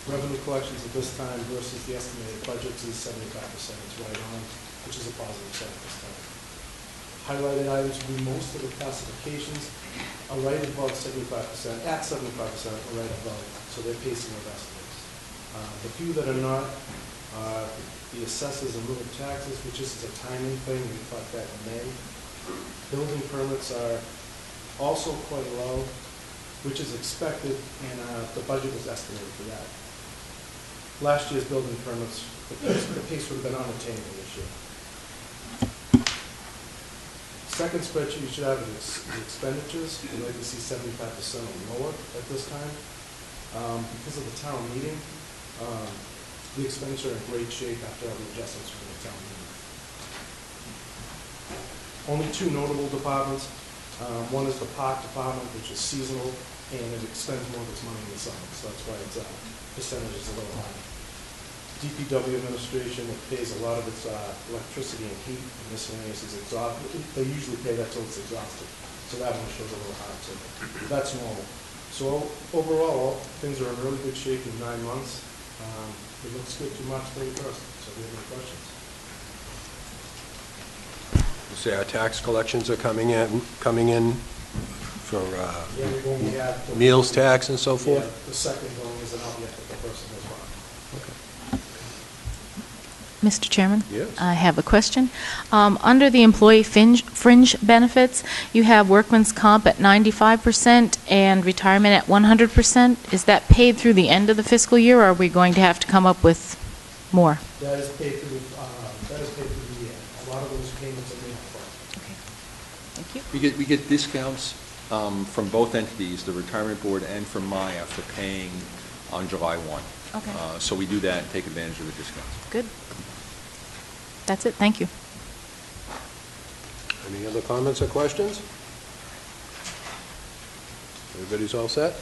Revenue collections at this time versus the estimated budgets is 75%. It's right on, which is a positive sign this time. Highlighted items would be most of the classifications are right above 75%, at 75% or right above, so they're pacing with estimates. The few that are not are the assessors and living taxes, which is a timing thing. We caught that in May. Building permits are also quite low, which is expected, and the budget was estimated for that. Last year's building permits, the pace would have been unattainable this year. Second spreadsheet you should have is the expenditures. We'd like to see 75% or lower at this time. Because of the town meeting, the expenditure are in great shape after all the adjustments from the town meeting. Only two notable departments. One is the park department, which is seasonal, and it expends more of its money in the summer, so that's why its percentage is a little higher. DPW administration, which pays a lot of its electricity and heat, and miscellaneous is exhausted. They usually pay that till it's exhausted, so that one shows a little higher too. That's normal. So overall, things are in really good shape in 9 months. It looks good to March 31st, so if you have any questions. You say our tax collections are coming in for Yeah, we've only had the- meals tax and so forth? Yeah, the second one isn't out yet, but the first one is fine. Mr. Chairman? Yes. I have a question. Under the employee fringe benefits, you have workman's comp at 95% and retirement at 100%. Is that paid through the end of the fiscal year, or are we going to have to come up with more? That is paid through the year. A lot of those payments are made upfront. Okay. Thank you. We get discounts from both entities, the retirement board and from Maya, for paying on July 1. Okay. So we do that and take advantage of the discounts. Good. That's it. Thank you. Any other comments or questions? Everybody's all set?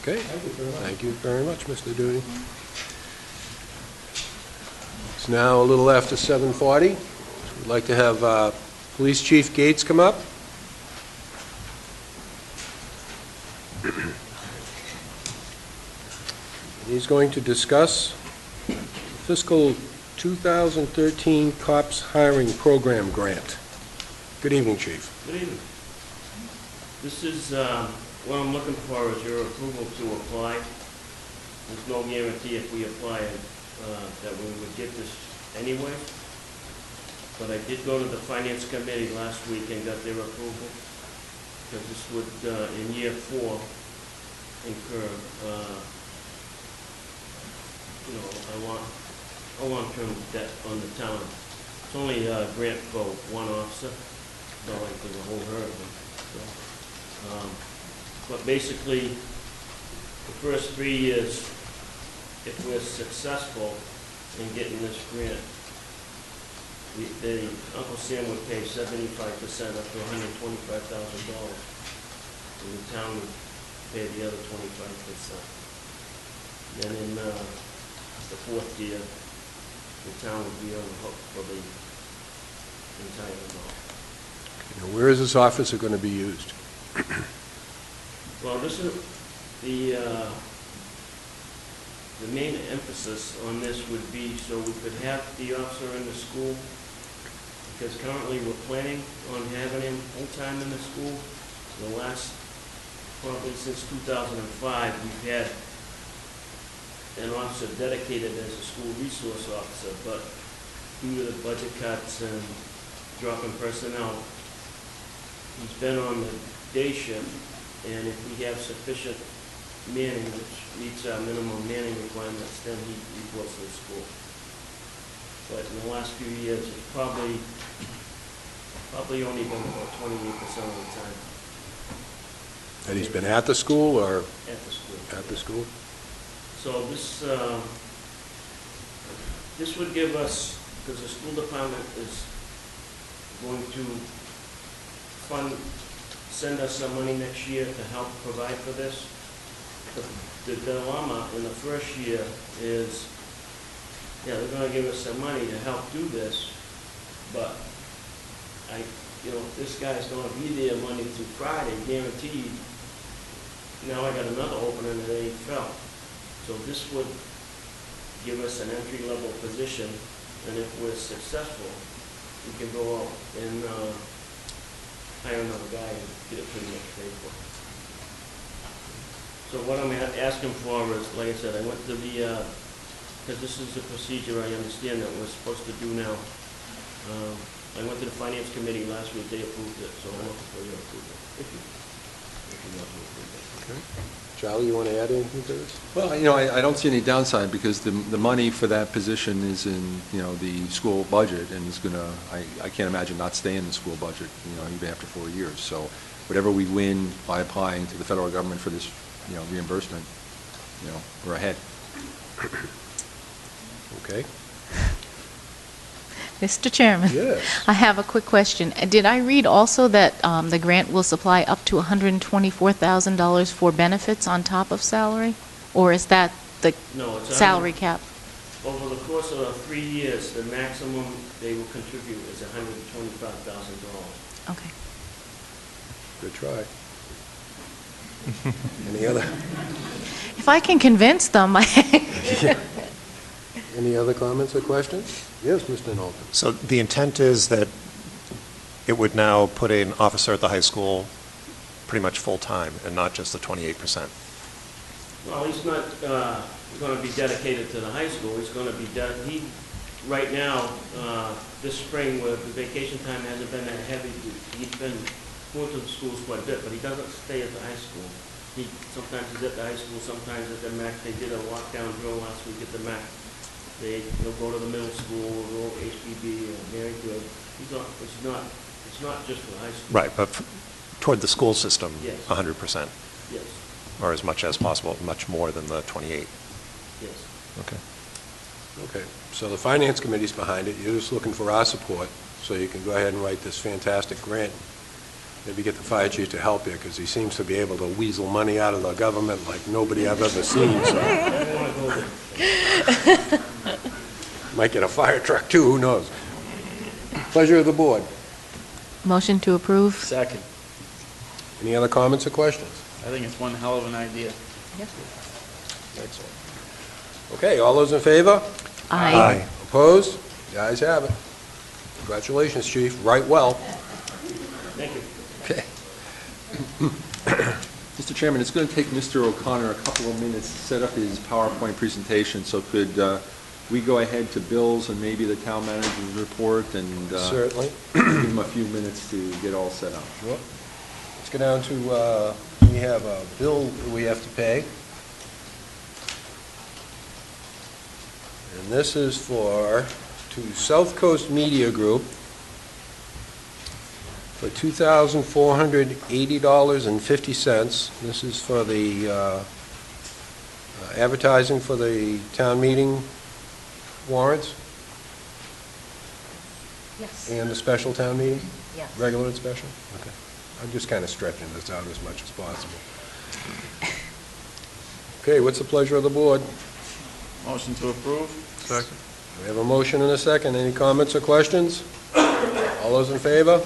Okay. Thank you very much. Thank you very much, Mr. Dooney. It's now a little after 7:40. We'd like to have Police Chief Gates come up. He's going to discuss fiscal 2013 COPS Hiring Program Grant. Good evening, Chief. Good evening. This is, what I'm looking for is your approval to apply. There's no guarantee if we apply that we would get this anyway. But I did go to the Finance Committee last week and got their approval, because this would, in year 4, incur, a long-term debt on the town. It's only a grant for one officer, not like there's a whole herd of them. So, but basically, the first 3 years, if we're successful in getting this grant, Uncle Sam would pay 75% up to $125,000, and the town would pay the other 25%. Then in the 4th year, the town would be on the hook for the entire amount. Now, where is this officer going to be used? Well, this is the main emphasis on this would be so we could have the officer in the school, because currently we're planning on having him full-time in the school. The last, probably since 2005, we've had an officer dedicated as a school resource officer, but due to the budget cuts and dropping personnel, he's been on the day shift, and if we have sufficient manning, which meets our minimum manning requirements, then he reports to the school. But in the last few years, it's probably only been about 28% of the time. And he's been at the school or? At the school. At the school? So this would give us, because the school department is going to send us some money next year to help provide for this. The dilemma in the first year is, yeah, they're going to give us some money to help do this, but this guy's going to be there Monday through Friday, guaranteed. Now I got another opening that ain't filled. So this would give us an entry-level position, and if we're successful, we can go out and hire another guy and get it pretty much paid for. So what I'm asking for is, like I said, I went to the, because this is the procedure I understand that we're supposed to do now. I went to the Finance Committee last week, they approved it, so I'm looking for your approval. If you want to approve it. Okay. Charlie, you want to add anything to this? Well, I don't see any downside because the money for that position is in, the school budget and is going to, I can't imagine not staying in the school budget, even after 4 years. So whatever we win by applying to the federal government for this, reimbursement, we're ahead. Okay. Mr. Chairman? Yes. I have a quick question. Did I read also that the grant will supply up to $124,000 for benefits on top of salary? Or is that the No, it's salary cap? Over the course of 3 years, the maximum they will contribute is $125,000. Okay. Good try. Any other? If I can convince them, Any other comments or questions? Yes, Mr. Knowlton. So the intent is that it would now put an officer at the high school pretty much full-time and not just the 28%. Well, he's not going to be dedicated to the high school. He's going to be, right now, this spring, where the vacation time hasn't been that heavy, he's been going to the schools quite a bit, but he doesn't stay at the high school. Sometimes he's at the high school, sometimes at the MAC. They did a lockdown drill last week at the MAC. He'll go to the middle school, go to HBB, or Mary Good. It's not just for the high school. Right, but toward the school system, Yes. 100%. Yes, Or as much as possible, much more than the 28. yes. Okay. Okay, so the Finance Committee's behind it. You're just looking for our support, so you can go ahead and write this fantastic grant. Maybe get the fire chief to help you, because he seems to be able to weasel money out of the government like nobody I've ever seen, so. Might get a fire truck, too, who knows? Pleasure of the board. Motion to approve? Second. Any other comments or questions? I think it's one hell of an idea. Excellent. Okay, all those in favor? Aye. Opposed? The ayes have it. Congratulations, chief. Right well. Thank you. Okay. Mr. Chairman, it's going to take Mr. O'Connor a couple of minutes to set up his PowerPoint presentation, so could we go ahead to bills and maybe the town manager's report and Certainly. give him a few minutes to get all set up. Sure. Let's go down to, we have a bill that we have to pay. And this is to South Coast Media Group for $2,480.50. This is for the advertising for the town meeting warrants Yes. and the special town meeting? Yes. Regular and special? Okay. I'm just kind of stretching this out as much as possible. Okay, what's the pleasure of the board? Motion to approve? Second. We have a motion and a second. Any comments or questions? All those in favor?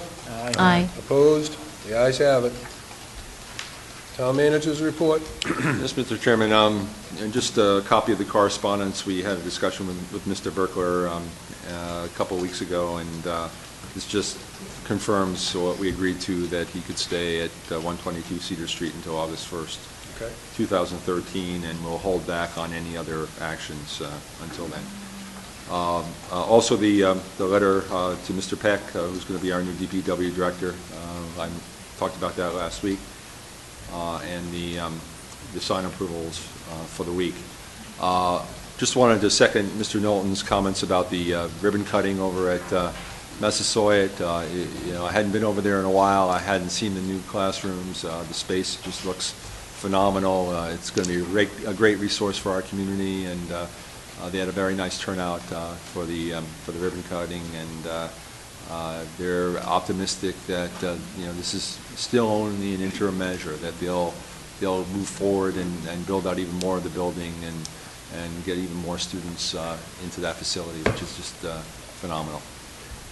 Aye. Opposed? The ayes have it. Town manager's report. Yes, Mr. Chairman, and just a copy of the correspondence. We had a discussion with Mr. Berkler a couple of weeks ago, and this just confirms what we agreed to, that he could stay at 122 Cedar Street until August 1st, Okay. 2013, and we'll hold back on any other actions until then. Also, the letter to Mr. Peck, who's going to be our new DPW director. I talked about that last week. And the sign approvals for the week. Just wanted to second Mr. Knowlton's comments about the ribbon cutting over at Massasoit. You know, I hadn't been over there in a while. I hadn't seen the new classrooms. The space just looks phenomenal. It's going to be a great resource for our community, and they had a very nice turnout for the ribbon cutting, and they're optimistic that you know, this is still only an interim measure, that they'll move forward and build out even more of the building and get even more students into that facility, which is just phenomenal.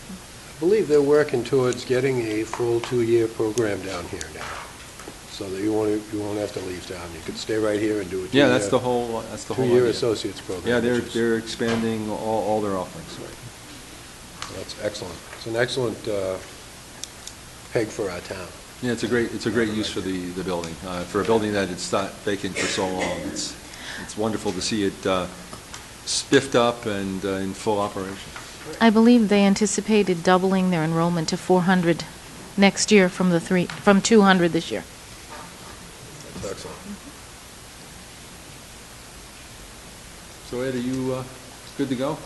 I believe they're working towards getting a full 2-year program down here now, so that you won't have to leave town. You could stay right here and do a 2-year. Yeah, that's the whole two-year idea. associates program. Yeah, they're expanding all their offerings. That's excellent. It's an excellent peg for our town. Yeah, it's a great use for the building. For a building that it's not vacant for so long, it's wonderful to see it spiffed up and in full operation. I believe they anticipated doubling their enrollment to 400 next year from 200 this year. That's excellent. So Ed, are you good to go?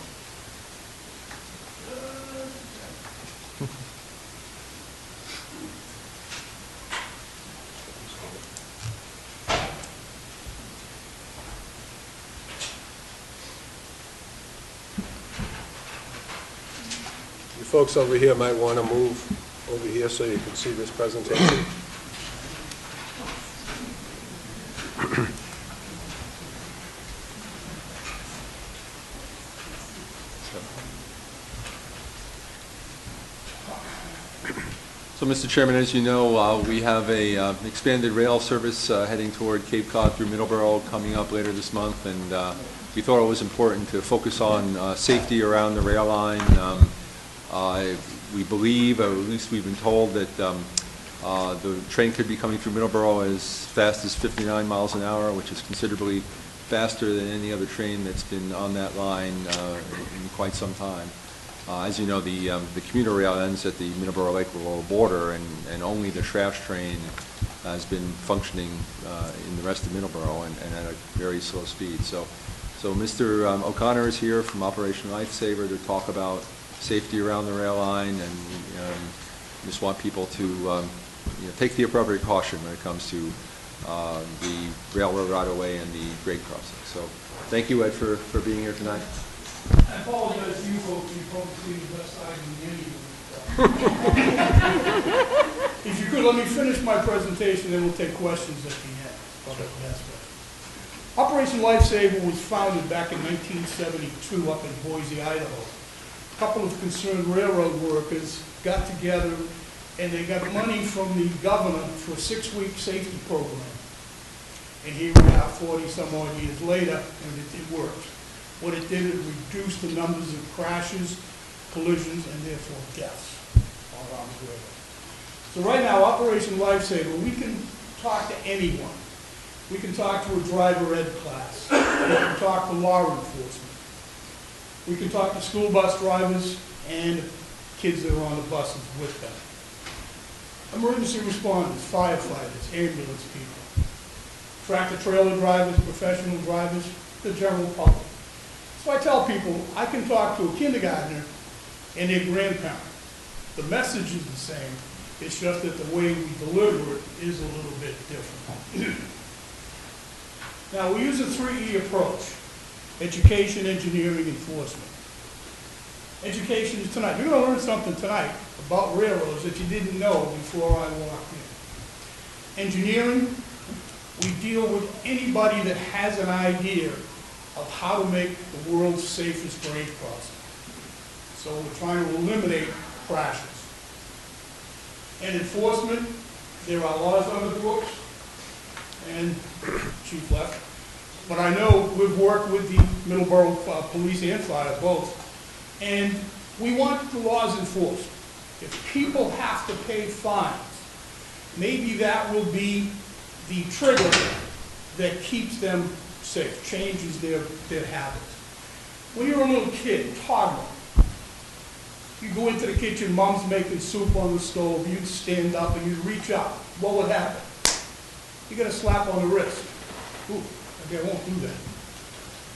You folks over here might want to move over here so you can see this presentation. So, Mr. Chairman, as you know, we have a expanded rail service heading toward Cape Cod through Middleborough coming up later this month, and we thought it was important to focus on safety around the rail line. We believe, or at least we've been told, that the train could be coming through Middleborough as fast as 59 miles an hour, which is considerably faster than any other train that's been on that line in quite some time. As you know, the commuter rail ends at the Middleborough Lake border, and only the Shafts train has been functioning in the rest of Middleborough and at a very slow speed. So Mr. O'Connor is here from Operation Lifesaver to talk about safety around the rail line, and just want people to take the appropriate caution when it comes to the railroad right-of-way and the grade crossing. So thank you, Ed, for being here tonight. I apologize to you folks, you probably see the best side of me anyway. If you could, let me finish my presentation, then we'll take questions at the end. Probably the best way. Operation Lifesaver was founded back in 1972 up in Boise, Idaho. A couple of concerned railroad workers got together and they got money from the governor for a 6-week safety program. And here we are 40-some odd years later, and it worked. What it did, it reduced the numbers of crashes, collisions, and therefore deaths all around the railroad. So right now, Operation Lifesaver, we can talk to anyone. We can talk to a driver ed class. We can talk to law enforcement. We can talk to school bus drivers and kids that are on the buses with them. Emergency responders, firefighters, ambulance people, tractor-trailer drivers, professional drivers, the general public. So I tell people, I can talk to a kindergartner and their grandparent. The message is the same, it's just that the way we deliver it is a little bit different. Now, we use a 3E approach: education, engineering, enforcement. Education is tonight. You're going to learn something tonight about railroads that you didn't know before I walked in. Engineering, we deal with anybody that has an idea of how to make the world's safest grade crossing. So we're trying to eliminate crashes. And enforcement, there are laws on the books, and Chief left. But I know we've worked with the Middleborough Police and Fire both, and we want the laws enforced. If people have to pay fines, maybe that will be the trigger that keeps them safe, changes their habits. When you're a little kid, toddler, you go into the kitchen, mom's making soup on the stove, you'd stand up and you'd reach out. What would happen? You get a slap on the wrist. ooh, maybe I won't do that.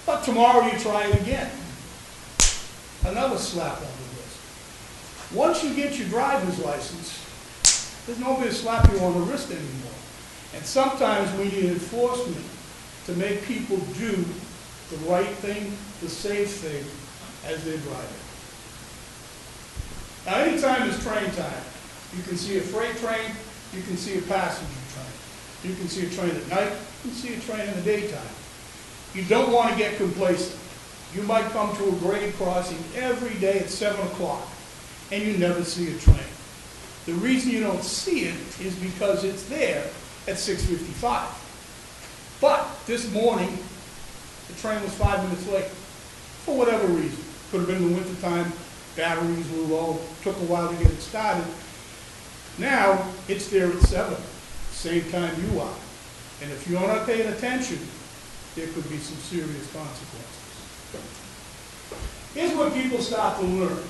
But tomorrow you try it again. Another slap on the wrist. Once you get your driver's license, there's nobody to slap you on the wrist anymore. And sometimes we need enforcement to make people do the right thing, the safe thing, as they're driving. Now, anytime is train time. You can see a freight train, you can see a passenger train. You can see a train at night, you can see a train in the daytime. You don't want to get complacent. You might come to a grade crossing every day at 7 o'clock, and you never see a train. The reason you don't see it is because it's there at 6:55. But this morning, the train was 5 minutes late, for whatever reason. Could have been the winter time, batteries were low, took a while to get it started. Now, it's there at 7, same time you are. And if you're not paying attention, there could be some serious consequences. Here's what people start to learn.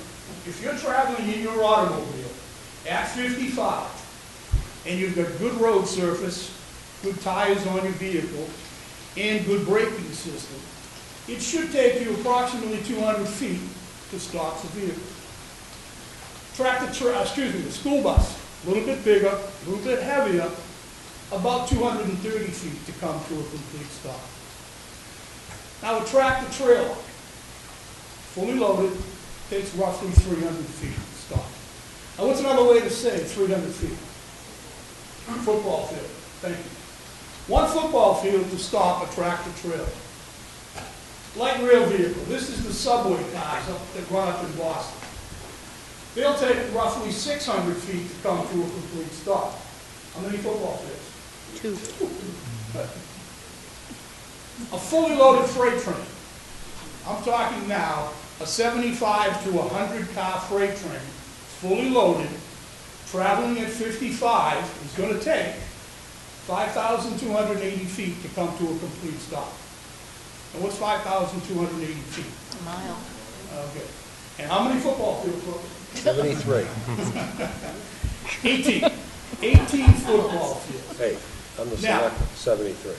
If you're traveling in your automobile at 55, and you've got good road surface, good tires on your vehicle, and good braking system, it should take you approximately 200 feet to stop the vehicle. The school bus, a little bit bigger, a little bit heavier, about 230 feet to come to a complete stop. Now a tractor trailer, fully loaded, takes roughly 300 feet to stop. Now what's another way to say 300 feet? Football field, thank you. One football field to stop a tractor trailer. Light rail vehicle, this is the subway cars that run up in Boston. They'll take roughly 600 feet to come to a complete stop. How many football fields? 2. A fully loaded freight train. I'm talking now a 75 to 100 car freight train, fully loaded, traveling at 55 is going to take 5,280 feet to come to a complete stop. And what's 5,280 feet? A mile. Okay. And how many football fields were there? 73. 18 football fields. Hey, I'm the Now. selectman, 73.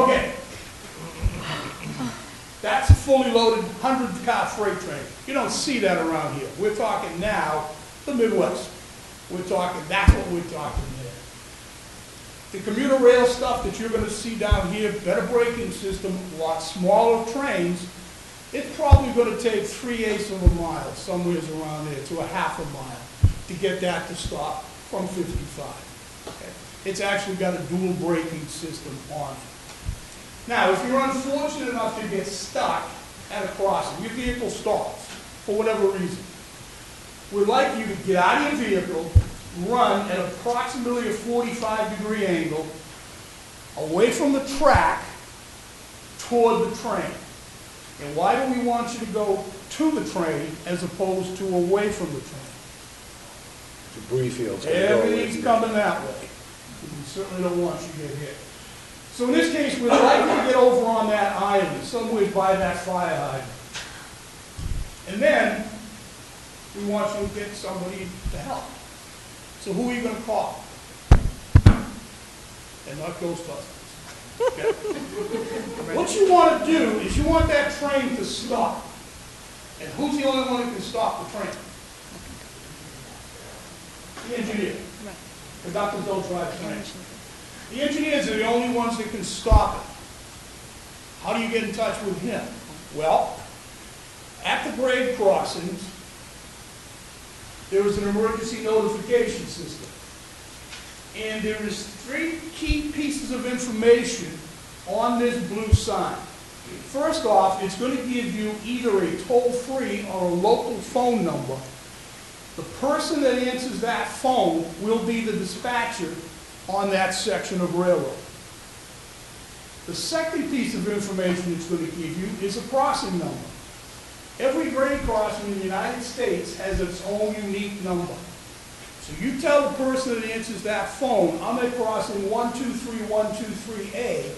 Okay. That's a fully loaded 100-car freight train. You don't see that around here. We're talking now the Midwest. We're talking, that's what we're talking there. The commuter rail stuff that you're going to see down here, better braking system, a lot smaller trains, it's probably going to take 3/8 of a mile, somewhere around there, to a half a mile, to get that to stop from 55. Okay? It's actually got a dual braking system on it. Now, if you're unfortunate enough to get stuck at a crossing, your vehicle stops, for whatever reason, we'd like you to get out of your vehicle, run at approximately a 45-degree angle, away from the track, toward the train. And why do we want you to go to the train as opposed to away from the train? Debris field's going to go away Everything's from coming that way. We certainly don't want you to get hit. So in this case, we'd like you to get over on that island, somewhere by that fire hydrant. And then, we want you to get somebody to help. So who are you going to call? And not Ghostbusters. Okay. What you want to do is you want that train to stop. And who's the only one who can stop the train? The engineer. Conductors don't drive trains. The engineers are the only ones that can stop it. How do you get in touch with him? Well, at the grade crossings, there is an emergency notification system. And there is 3 key pieces of information on this blue sign. First off, it's going to give you either a toll-free or a local phone number. The person that answers that phone will be the dispatcher on that section of railroad. The second piece of information it's going to give you is a crossing number. Every grade crossing in the United States has its own unique number. So you tell the person that answers that phone, I'm at crossing 123-123A,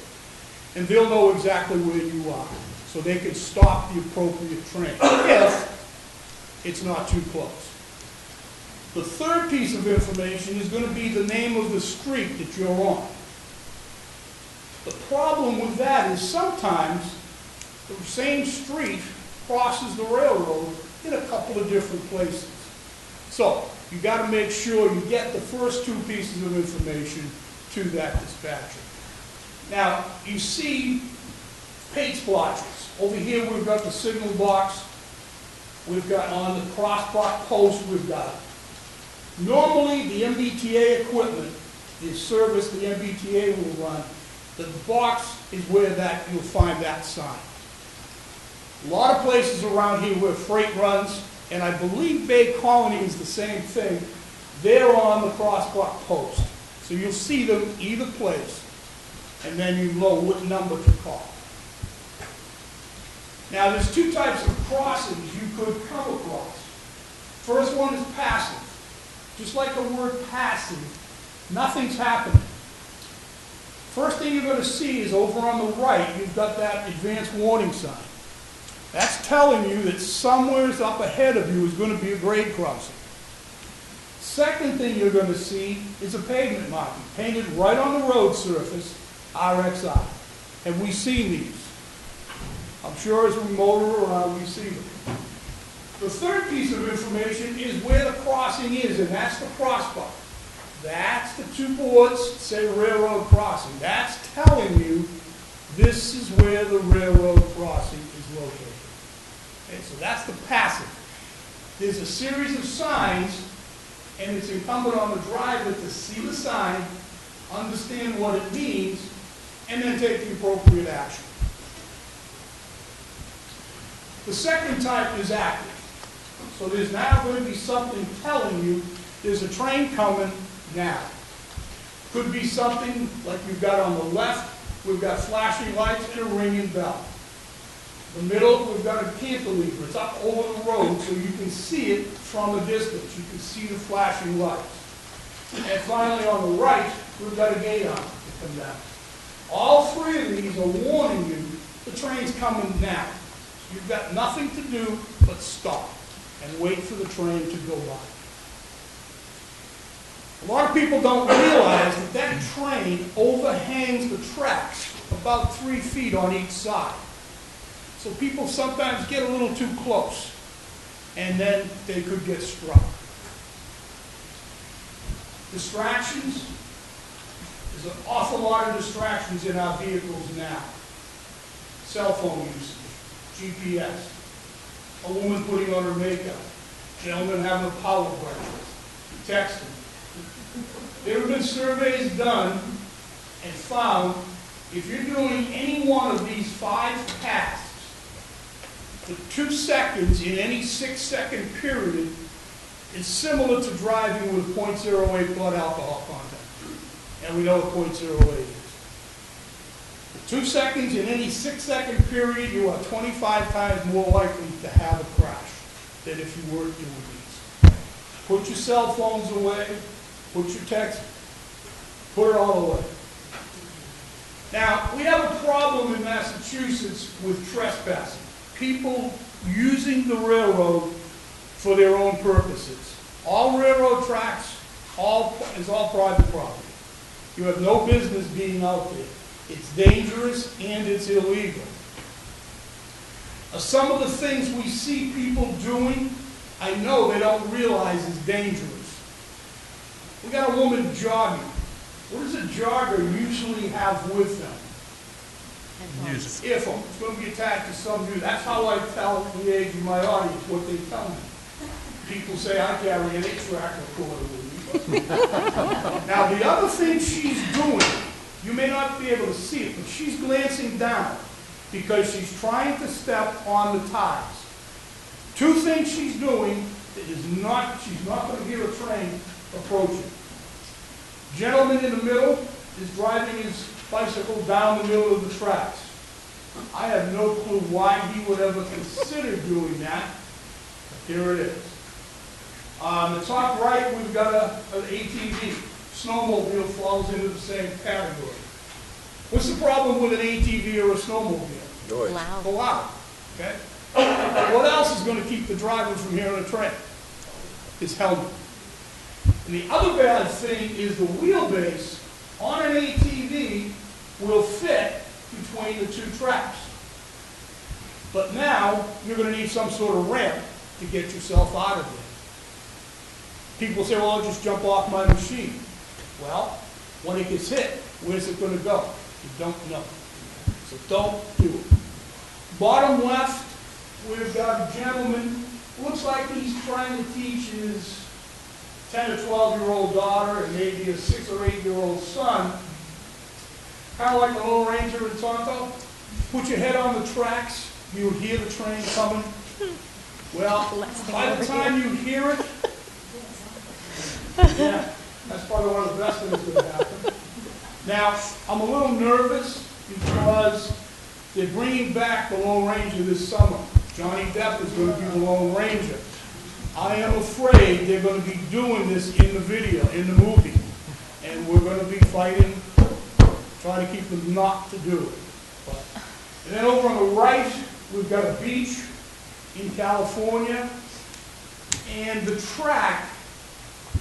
and they'll know exactly where you are. So they can stop the appropriate train if it's not too close. The third piece of information is going to be the name of the street that you're on. The problem with that is sometimes the same street crosses the railroad in a couple of different places. So you got to make sure you get the first two pieces of information to that dispatcher. Now, you see page splotches. Over here we've got the signal box. We've got on the crossbar post, we've got. Normally, the MBTA equipment is service the MBTA will run. The box is where that you'll find that sign. A lot of places around here where freight runs, and I believe Bay Colony is the same thing, they're on the crossbar post. So you'll see them either place, and then you know what number to call. Now, there's two types of crossings you could come across. First one is passive. Just like the word passive, nothing's happening. First thing you're going to see is over on the right, you've got that advanced warning sign. That's telling you that somewhere up ahead of you is going to be a grade crossing. Second thing you're going to see is a pavement marking, painted right on the road surface, RXI. Have we seen these? I'm sure as we motor around, we see them. The third piece of information is where the crossing is, and that's the crossbar. That's the two boards that say railroad crossing. That's telling you this is where the railroad crossing is located. Okay, so that's the passive. There's a series of signs, and it's incumbent on the driver to see the sign, understand what it means, and then take the appropriate action. The second type is active. So there's now going to be something telling you there's a train coming now. Could be something like we've got on the left, we've got flashing lights and a ringing bell. The middle, we've got a cantilever. It's up over the road so you can see it from a distance. You can see the flashing lights. And finally on the right, we've got a gate on to come down. All three of these are warning you the train's coming now. So you've got nothing to do but stop and wait for the train to go by. A lot of people don't realize that that train overhangs the tracks about 3 feet on each side. So people sometimes get a little too close, and then they could get struck. Distractions. There's an awful lot of distractions in our vehicles now. Cell phone usage, GPS, a woman putting on her makeup, gentlemen having a power breakfast, texting. There have been surveys done and found if you're doing any one of these 5 tasks for 2 seconds in any 6-second period, is similar to driving with 0.08 blood alcohol content. And we know what 0.08 is. For 2 seconds in any 6-second period, you are 25 times more likely to have a crash than if you weren't doing these. Put your cell phones away, put your text, put it all away. Now, we have a problem in Massachusetts with trespassing. People using the railroad for their own purposes. All railroad tracks is all private property. You have no business being out there. It's dangerous and it's illegal. Some of the things we see people doing, I know they don't realize is dangerous. We got a woman jogging. What does a jogger usually have with them? Earphones. It's going to be attached to some dude. That's how I tell the age of my audience what they tell me. People say I carry an 8-track recorder with me. Now the other thing she's doing, you may not be able to see it, but she's glancing down because she's trying to step on the ties. 2 things she's doing that is not, she's not going to hear a train approaching. Gentleman in the middle is driving his bicycle down the middle of the tracks. I have no clue why he would ever consider doing that. Here it is. On the top right, we've got an ATV. Snowmobile falls into the same category. What's the problem with an ATV or a snowmobile? Noise. Loud. Loud. Okay? What else is going to keep the driver from hearing a train? His helmet. And the other bad thing is the wheelbase on an ATV will fit between the two tracks. But now, you're going to need some sort of ramp to get yourself out of there. People say, well, I'll just jump off my machine. Well, when it gets hit, where's it going to go? You don't know. So don't do it. Bottom left, we've got a gentleman, looks like he's trying to teach his 10 or 12-year-old daughter and maybe a 6 or 8-year-old son, kind of like the Lone Ranger in Tonto. Put your head on the tracks, you would hear the train coming. Well, by the time you hear it, yeah, that's probably one of the best things that could happen. Now, I'm a little nervous because they're bringing back the Lone Ranger this summer. Johnny Depp is going to be the Lone Ranger. I am afraid they're going to be doing this in the video, in the movie. And we're going to be fighting, trying to keep them not to do it. And then over on the right, we've got a beach in California. And the track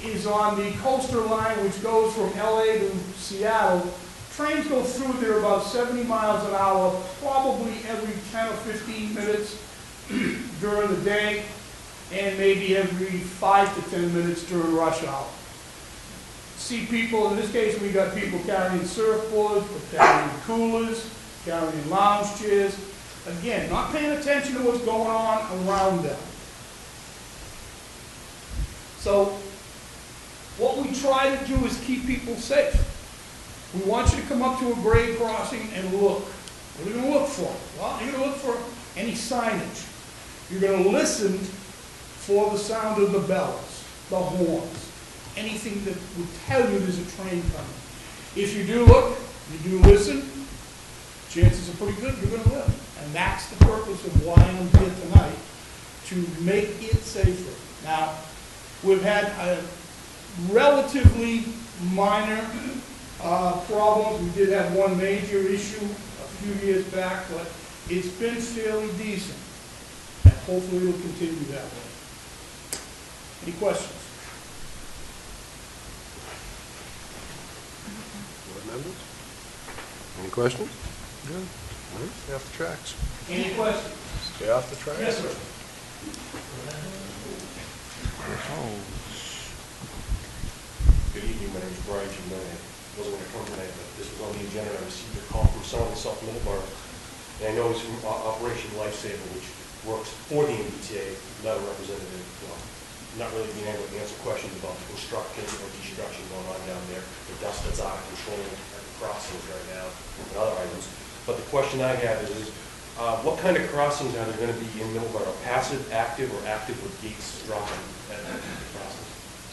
is on the coastal line, which goes from LA to Seattle. Trains go through there about 70 miles an hour, probably every 10 or 15 minutes during the day, and maybe every 5 to 10 minutes during rush hour. See people, in this case we got people carrying surfboards, but carrying coolers, carrying lounge chairs. Again, not paying attention to what's going on around them. So, what we try to do is keep people safe. We want you to come up to a grade crossing and look. What are you going to look for? Well, you're going to look for any signage. You're going to listen for the sound of the bells, the horns, anything that would tell you there's a train coming. If you do look, you do listen, chances are pretty good you're going to live. And that's the purpose of why I'm here tonight, to make it safer. Now, we've had a relatively minor problems. We did have one major issue a few years back, but it's been fairly decent. And hopefully it'll continue that way. Any questions? Board members? Any questions? No. Stay off the tracks. Any questions? Stay off the tracks. Yes, sir. Good evening, my name is Brian G. I wasn't going to come tonight, but this was on the agenda. I received a call from someone in South Middleborough, and I know it's from Operation Lifesaver, which works for the MBTA, not a representative, not really being able to answer questions about the construction or destruction going on down there, the dust that's out of control at the crossings right now, and other items. But the question I have is what kind of crossings are there going to be in Middleborough? Passive, active, or active with gates dropping at the crossings?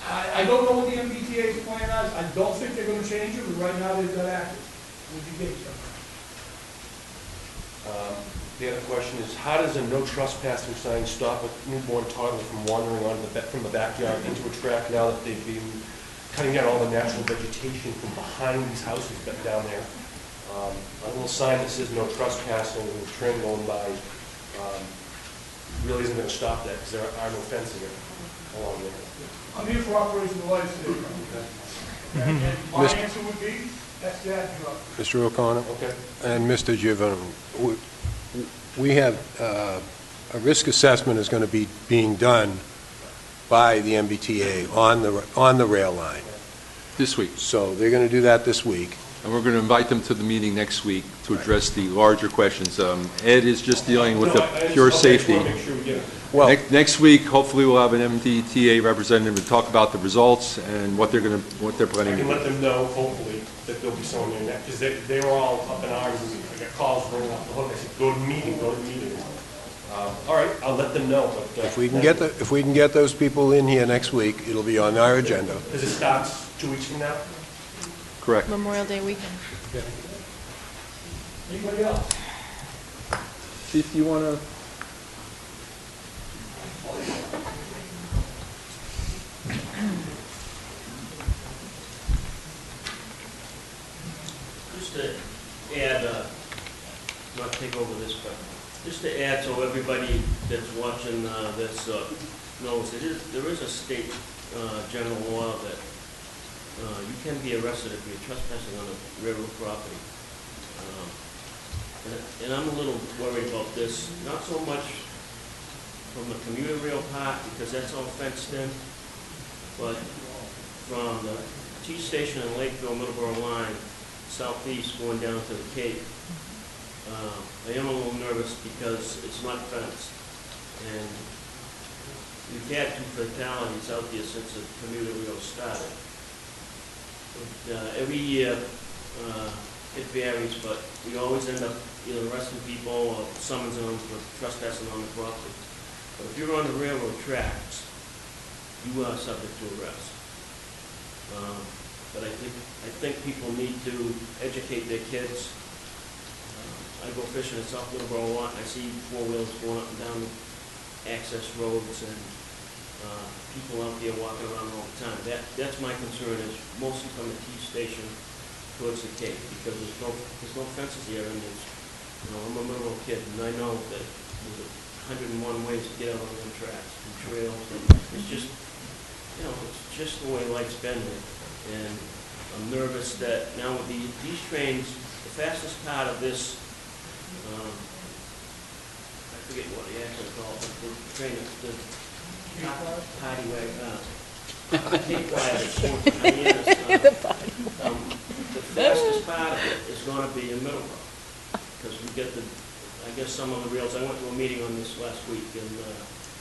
I don't know what the MBTA's plan is. I don't think they're going to change it, but right now they've got active with the gates up. The other question is, how does a no trespassing sign stop a newborn toddler from wandering from the backyard into a track now that they've been cutting down all the natural vegetation from behind these houses down there? A little sign that says no trespassing with a train going by really isn't going to stop that because there are no fencing along there. I'm here for Operation Lifesaver. And my answer would be, that's that job. Mr. O'Connor? Okay. And Mr. Giovanni, we have a risk assessment is going to be being done by the MBTA on the rail line. This week. So they're going to do that this week. And we're going to invite them to the meeting next week to address the larger questions. Ed is just dealing with the pure safety. Well, Next week, hopefully, we'll have an MBTA representative to talk about the results and what they're planning I to can do. let them know, hopefully, that there'll be someone in there, because they were all up in arms, and I got calls running off the hook. I said, go to the meeting, go to the meeting. All right, I'll let them know, but... if we can get those people in here next week, it'll be on our agenda. Because it starts 2 weeks from now? Correct. Memorial Day weekend. Anybody else? See if you want to... Just to add, not take over this, but just to add so everybody that's watching this knows, there is a state general law that you can be arrested if you're trespassing on a railroad property. And I'm a little worried about this, not so much from the commuter rail part, because that's all fenced in, but from the T station in Lakeville, Middleborough line, southeast going down to the Cape. I am a little nervous because it's not fenced. And we've had 2 fatalities out there since the commuter rail started. But, every year, it varies, but we always end up either arresting people or summoning them for trespassing on the property. But if you're on the railroad tracks, you are subject to arrest. But I think people need to educate their kids. I go fishing in South Middleborough a lot, and I see 4-wheelers going up and down the access roads, and people out there walking around all the time. That's my concern, is mostly from the T station towards the Cape, because there's no fences here, and it's, I'm a Middleborough kid, and I know that there's 101 ways to get out on them tracks and trails, and it's just, it's just the way life's been there. And I'm nervous that now with these trains, the fastest part of this, I forget what they actually call it, the train, the party wagon, Cape Wire that's going to Hyannis, the fastest part of it is going to be in Middleborough, because we get I guess some of the rails, I went to a meeting on this last week, and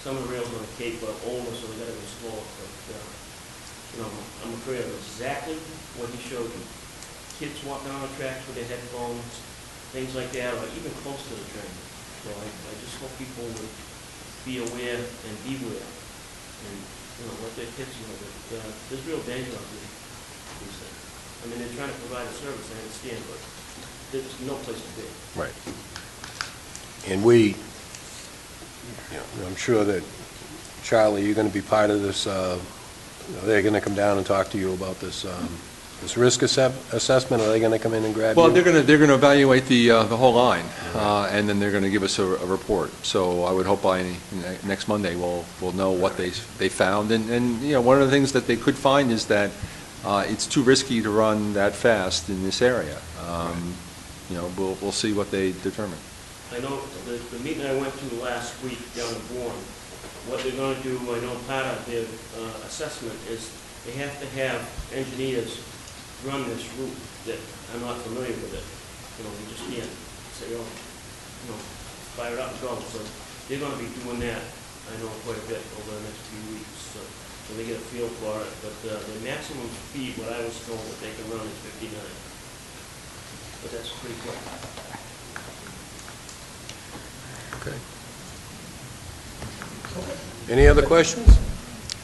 some of the rails on the Cape are older, so they got to go slower, but, I'm afraid of exactly what he showed you. Kids walking on the tracks with their headphones, things like that, or even close to the train. So I just hope people would be aware and beware, and, let their kids know that there's real danger out there. I mean, they're trying to provide a service, I understand, but there's no place to be. Right. And we, I'm sure that, Charlie, you're going to be part of this, they're going to come down and talk to you about this this risk assessment. Are they going to come in and grab you? Well, they're going to evaluate the whole line, and then they're going to give us a report. So I would hope by next Monday we'll know what they found. And one of the things that they could find is that it's too risky to run that fast in this area. We'll see what they determine. I know the meeting I went to last week down in Bourne, what they're going to do, I know part of their assessment is they have to have engineers run this route that are not familiar with it. We just can't say, fire it up and go. So they're going to be doing that, I know, quite a bit over the next few weeks. So they get a feel for it. But the maximum speed, what I was told that they can run is 59. But that's pretty quick. Okay. Any other questions?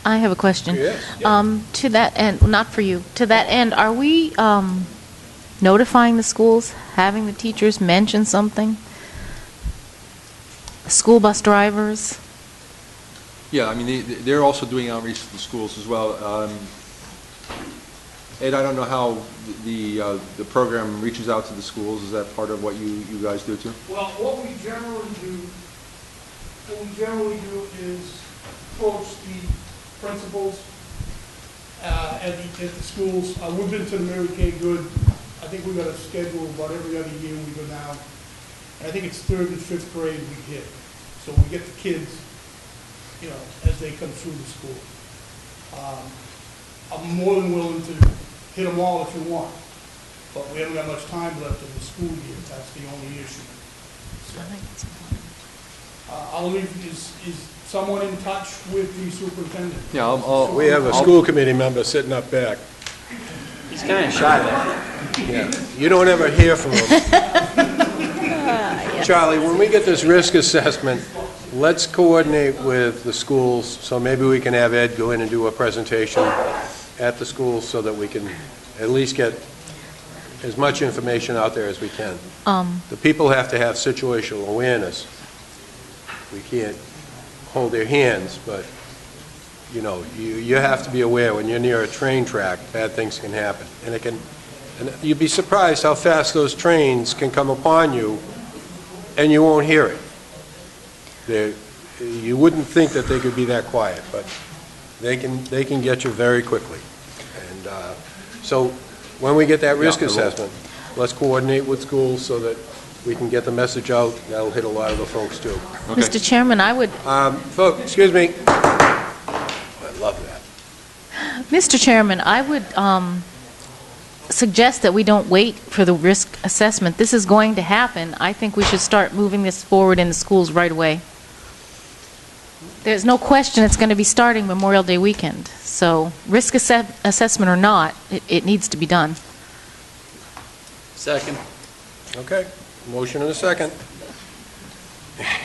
I have a question. Yes. To that end, not for you, to that end, are we notifying the schools, having the teachers mention something? School bus drivers? Yeah, I mean, they're also doing outreach to the schools as well. Ed, I don't know how the program reaches out to the schools. Is that part of what you guys do too? Well, what we generally do is approach the principals at the schools. We've been to the Mary Kay Good. I think we've got a schedule about every other year we go down. And I think it's 3rd and 5th grade we hit. So we get the kids, as they come through the school. I'm more than willing to hit them all if you want, but we haven't got much time left in the school year. That's the only issue. So, I think it's important. I'll leave, is someone in touch with the superintendent? Yeah, We have a school committee member sitting up back. He's kind of shy there. Yeah. You don't ever hear from him. Charlie, when we get this risk assessment, let's coordinate with the schools, so maybe we can have Ed go in and do a presentation at the schools so that we can at least get as much information out there as we can. The people have to have situational awareness. We can't hold their hands, but, you have to be aware when you're near a train track, bad things can happen. And you'd be surprised how fast those trains can come upon you and you won't hear it. You wouldn't think that they could be that quiet, but they can get you very quickly. And so when we get that risk assessment, let's coordinate with schools so that we can get the message out. That'll hit a lot of the folks, too. Mr. Chairman, I would, Folks, excuse me. I love that. Mr. Chairman, I would suggest that we don't wait for the risk assessment. This is going to happen. I think we should start moving this forward in the schools right away. There's no question it's going to be starting Memorial Day weekend. So risk assessment or not, it needs to be done. Second. Okay, motion and a second.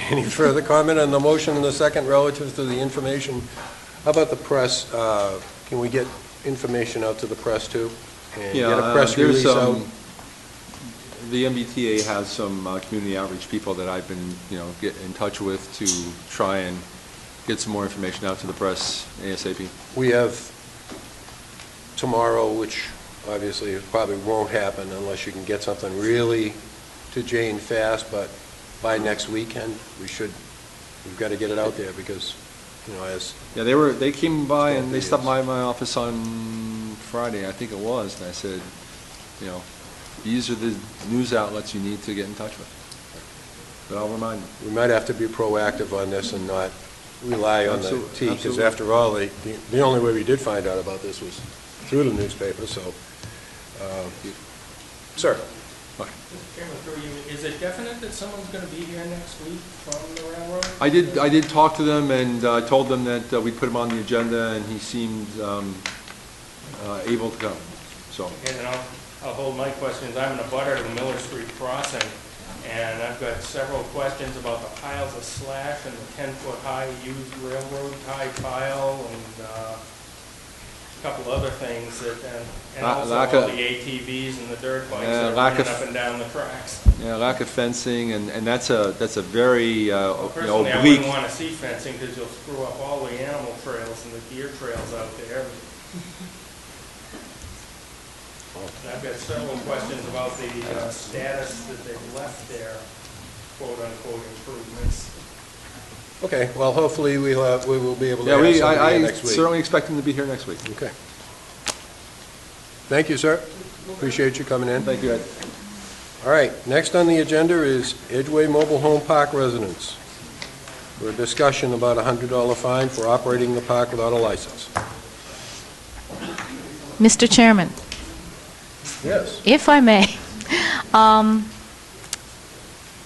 Any further comment on the motion and the second relative to the information? How about the press? Can we get information out to the press, too? And get a press release out? The MBTA has some community outreach people that I've been, get in touch with to try and get some more information out to the press ASAP. We have tomorrow, which obviously probably won't happen unless you can get something really to Jane fast, but by next weekend, we've got to get it out there because, as... Yeah, they came by and they stopped by my office on Friday, I think it was, and I said, these are the news outlets you need to get in touch with. But I'll remind them. We might have to be proactive on this and not rely on the T, because after all, the only way we did find out about this was through the newspaper, so... Sir? Mr. Chairman, through you, is it definite that someone's going to be here next week from the railroad? I did talk to them and told them that we'd put him on the agenda, and he seemed able to come. So. Okay, then I'll hold my questions. I'm in a butter to the Miller Street crossing, and I've got several questions about the piles of slash and the 10-foot high used railroad tie pile and a couple other things that, and also all the ATVs and the dirt bikes that are running up and down the tracks. Yeah, lack of fencing, and that's a very personally, I oblique. wouldn't want to see fencing because you'll screw up all the animal trails and the deer trails out there. I've got several questions about the status that they've left their quote-unquote improvements. Okay, well, hopefully we will be able to have somebody next week. I certainly expect him to be here next week. Okay. Thank you, sir. Appreciate you coming in. Thank you, Ed. All right, next on the agenda is Edgeway Mobile Home Park residents for a discussion about a $100 fine for operating the park without a license. Mr. Chairman. Yes. If I may.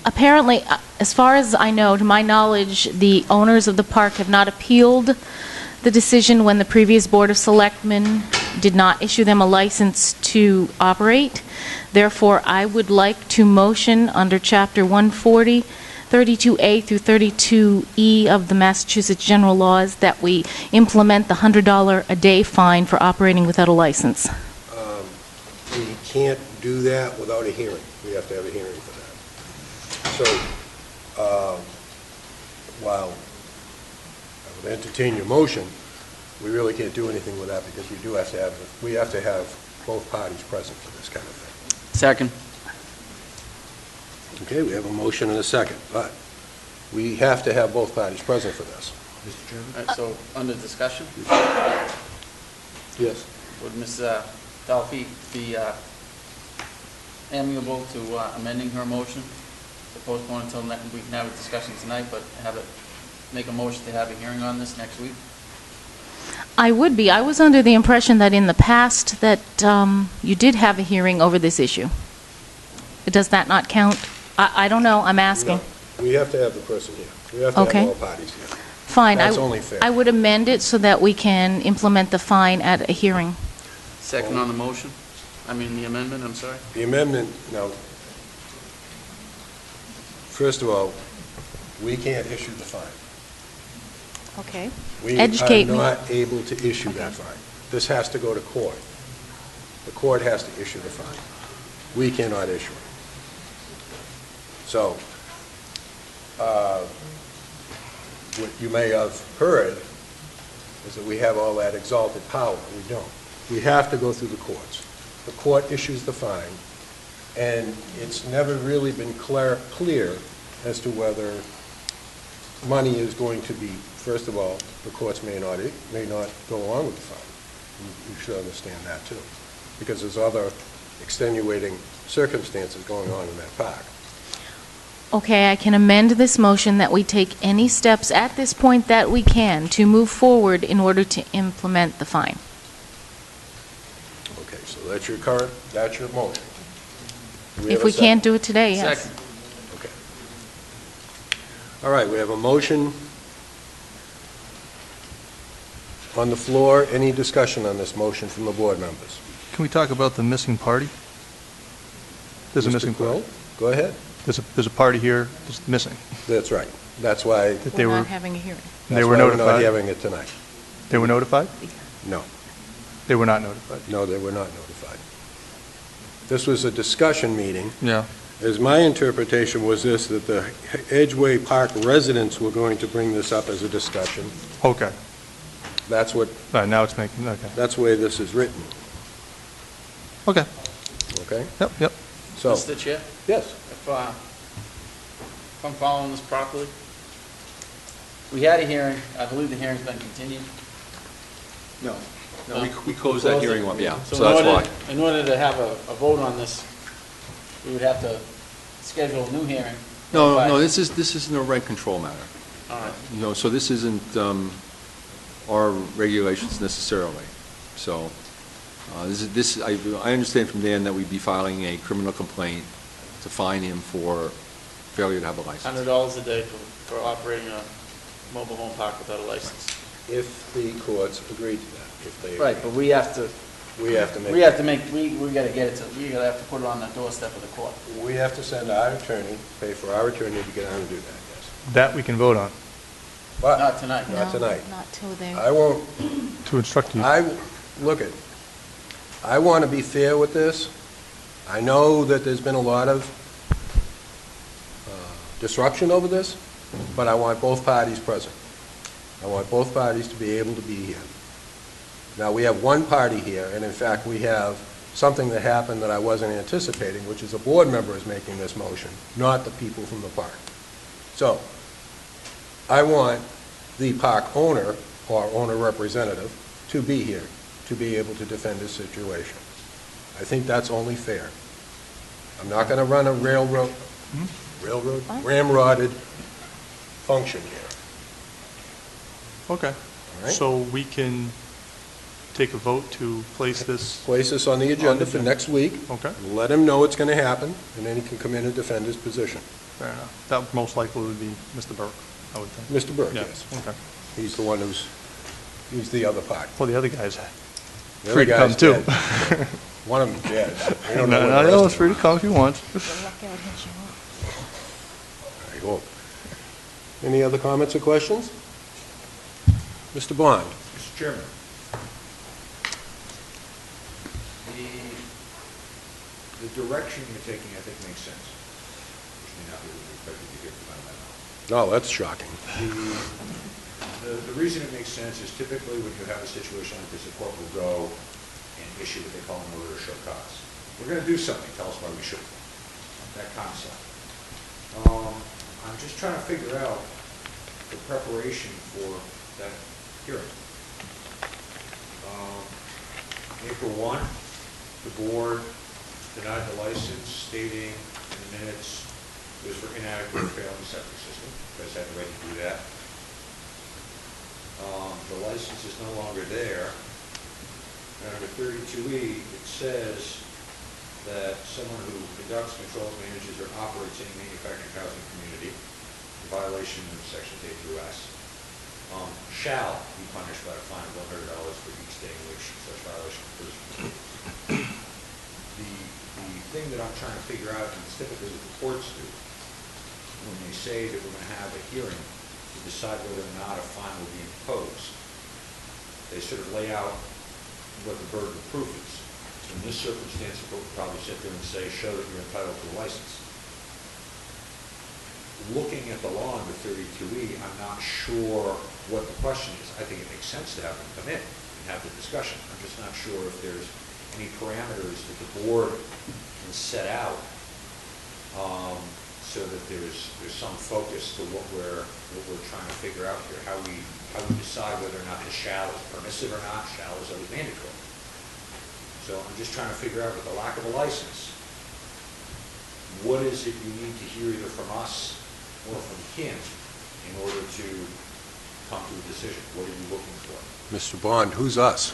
Apparently, as far as I know, to my knowledge, the owners of the park have not appealed the decision when the previous Board of Selectmen did not issue them a license to operate. Therefore, I would like to motion under Chapter 140, 32A through 32E of the Massachusetts General Laws that we implement the $100 a day fine for operating without a license. We can't do that without a hearing. We have to have a hearing for that. So, while I would entertain your motion, we really can't do anything with that because we have to have both parties present for this kind of thing. Second. Okay, we have a motion and a second, but we have to have both parties present for this. Mr. Chairman? All right, so, under discussion? Yes. Would Ms. Dalphy be amiable to amending her motion to postpone until we can have a discussion tonight, but make a motion to have a hearing on this next week? I would be. I was under the impression that in the past that you did have a hearing over this issue. Does that not count? I don't know. I'm asking. No, we have to have the person here. We have to have all parties here. Fine. That's only fair. I would amend it so that we can implement the fine at a hearing. Second on the motion? I mean, the amendment, I'm sorry? The amendment, now, first of all, we can't issue the fine. Okay. Educate me. We are not able to issue that fine. This has to go to court. The court has to issue the fine. We cannot issue it. So, what you may have heard is that we have all that exalted power. We don't. We have to go through the courts. The court issues the fine, and it's never really been clear as to whether money is going to be, first of all, the courts may not go along with the fine. You should understand that too, because there's other extenuating circumstances going on in that park. Okay, I can amend this motion that we take any steps at this point that we can to move forward in order to implement the fine. Okay, so that's your motion. Do have If a we second? can't do it today, yes. Second. Okay. All right, we have a motion on the floor. Any discussion on this motion from the board members? Can we talk about the missing party? There's a Mr. missing Quill, party. go ahead. There's a party here that's missing. That's right. That's why That they We're were, not having a hearing. they were we're not notified. having it tonight. They were notified? No. They were not notified. No, they were not notified. This was a discussion meeting. Yeah. As my interpretation was this, that the Edgeway Park residents were going to bring this up as a discussion. Okay. That's what, All right, now it's making, okay. that's the way this is written, Okay. okay? Yep, yep. So, Mr. Chair, yes, if I'm following this properly, we had a hearing, I believe the hearing's been continued. No, we closed that hearing up, yeah, so in that's order- why. In order to have a vote on this, we would have to schedule a new hearing. No, this isn't a rent control matter. All right. So this isn't our regulations necessarily. So I understand from Dan that we'd be filing a criminal complaint to fine him for failure to have a license. $100 a day for operating a mobile home park without a license. if the courts agree to that, if they. Right, but we have to, We have to make. we gotta get it to, we gotta have to put it on the doorstep of the court. We have to send our attorney, pay for our attorney to get out and do that, yes. That we can vote on, But, Not tonight. not No, tonight. Not till they. I won't, to instruct you. I want to be fair with this. I know that there's been a lot of disruption over this, but I want both parties present. I want both parties to be able to be here. Now, we have one party here, and in fact, we have something that happened that I wasn't anticipating, which is a board member is making this motion, not the people from the park. So, I want the park owner or owner representative to be here, to be able to defend his situation. I think that's only fair. I'm not going to run a ramrodded function here. Okay. All right? So we can take a vote to place this, Place this on the agenda for next week. okay, Let him know it's going to happen, and then he can come in and defend his position. fair enough. That most likely would be Mr. Burke, I would think. Mr. Burke, Yeah, yes. okay. He's the one he's the other part. Well, the other guy's The free other to come guy's too. dead. One of them's dead. We No, don't know where the no, rest no, of it's free to them come if he wants. Good luck out, hit you up. are. I hope. Any other comments or questions? Mr. Bond? Mr. Chairman, the direction you're taking, I think, makes sense, which may not be what we expected to get from that. No, that's shocking. The reason it makes sense is typically when you have a situation like this, the court will go and issue what they call an order to show cause. We're going to do something, tell us why we shouldn't. That concept. I'm just trying to figure out the preparation for that hearing. April 1, the board denied the license, stating in the minutes it was for inadequate or failing septic system. You guys had the right to do that. The license is no longer there. And under 32E, it says that someone who conducts, controls, manages, or operates any manufactured housing community in violation of sections A through S shall be punished by a fine of $100 for each day in which such violation occurs. The thing that I'm trying to figure out, and it's typically what the courts do, when they say that we're going to have a hearing to decide whether or not a fine will be imposed, they sort of lay out what the burden of proof is. So in this circumstance, the court would probably sit there and say, show that you're entitled to a license. Looking at the law under 32E, I'm not sure what the question is. I think it makes sense to have them come in and have the discussion. I'm just not sure if there's any parameters that the board can set out so that there's some focus to what we're trying to figure out here, how we decide whether or not the shall is permissive or not, shall is always mandatory. So I'm just trying to figure out, with the lack of a license, what is it you need to hear either from us or from him in order to come to a decision? What are you looking for? Mr. Bond, who's us?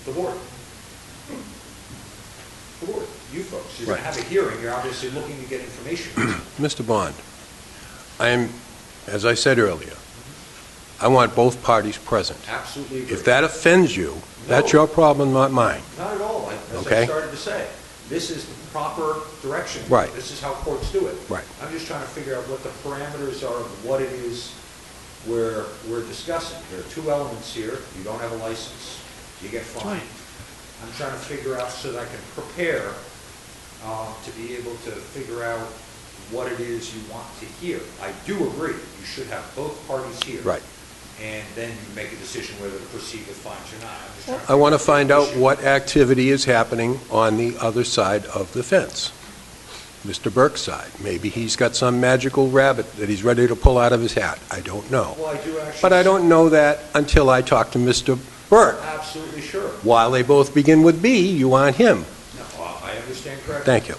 The board. The board, you folks. You're going to Right. have a hearing, you're obviously looking to get information. Mr. Bond, as I said earlier, I want both parties present. Absolutely agree. If that offends you, that's your problem, not mine. Not at all. As I Okay. started to say, this is the proper direction. Right. This is how courts do it. Right. I'm just trying to figure out what the parameters are of what it is we're discussing. There are two elements here. You don't have a license, you get fined. I'm trying to figure out so that I can prepare to be able to figure out what it is you want to hear. I do agree, you should have both parties here. Right. And then you make a decision whether to proceed with fines or not. I'm just trying to I want to figure find the out issue. what activity is happening on the other side of the fence. Mr. Burke's side. Maybe he's got some magical rabbit that he's ready to pull out of his hat. I don't know. Well, I do actually. But I don't know that until I talk to Mr. Burke. Absolutely sure. While they both begin with B, you want him. No, I understand correctly. Thank you.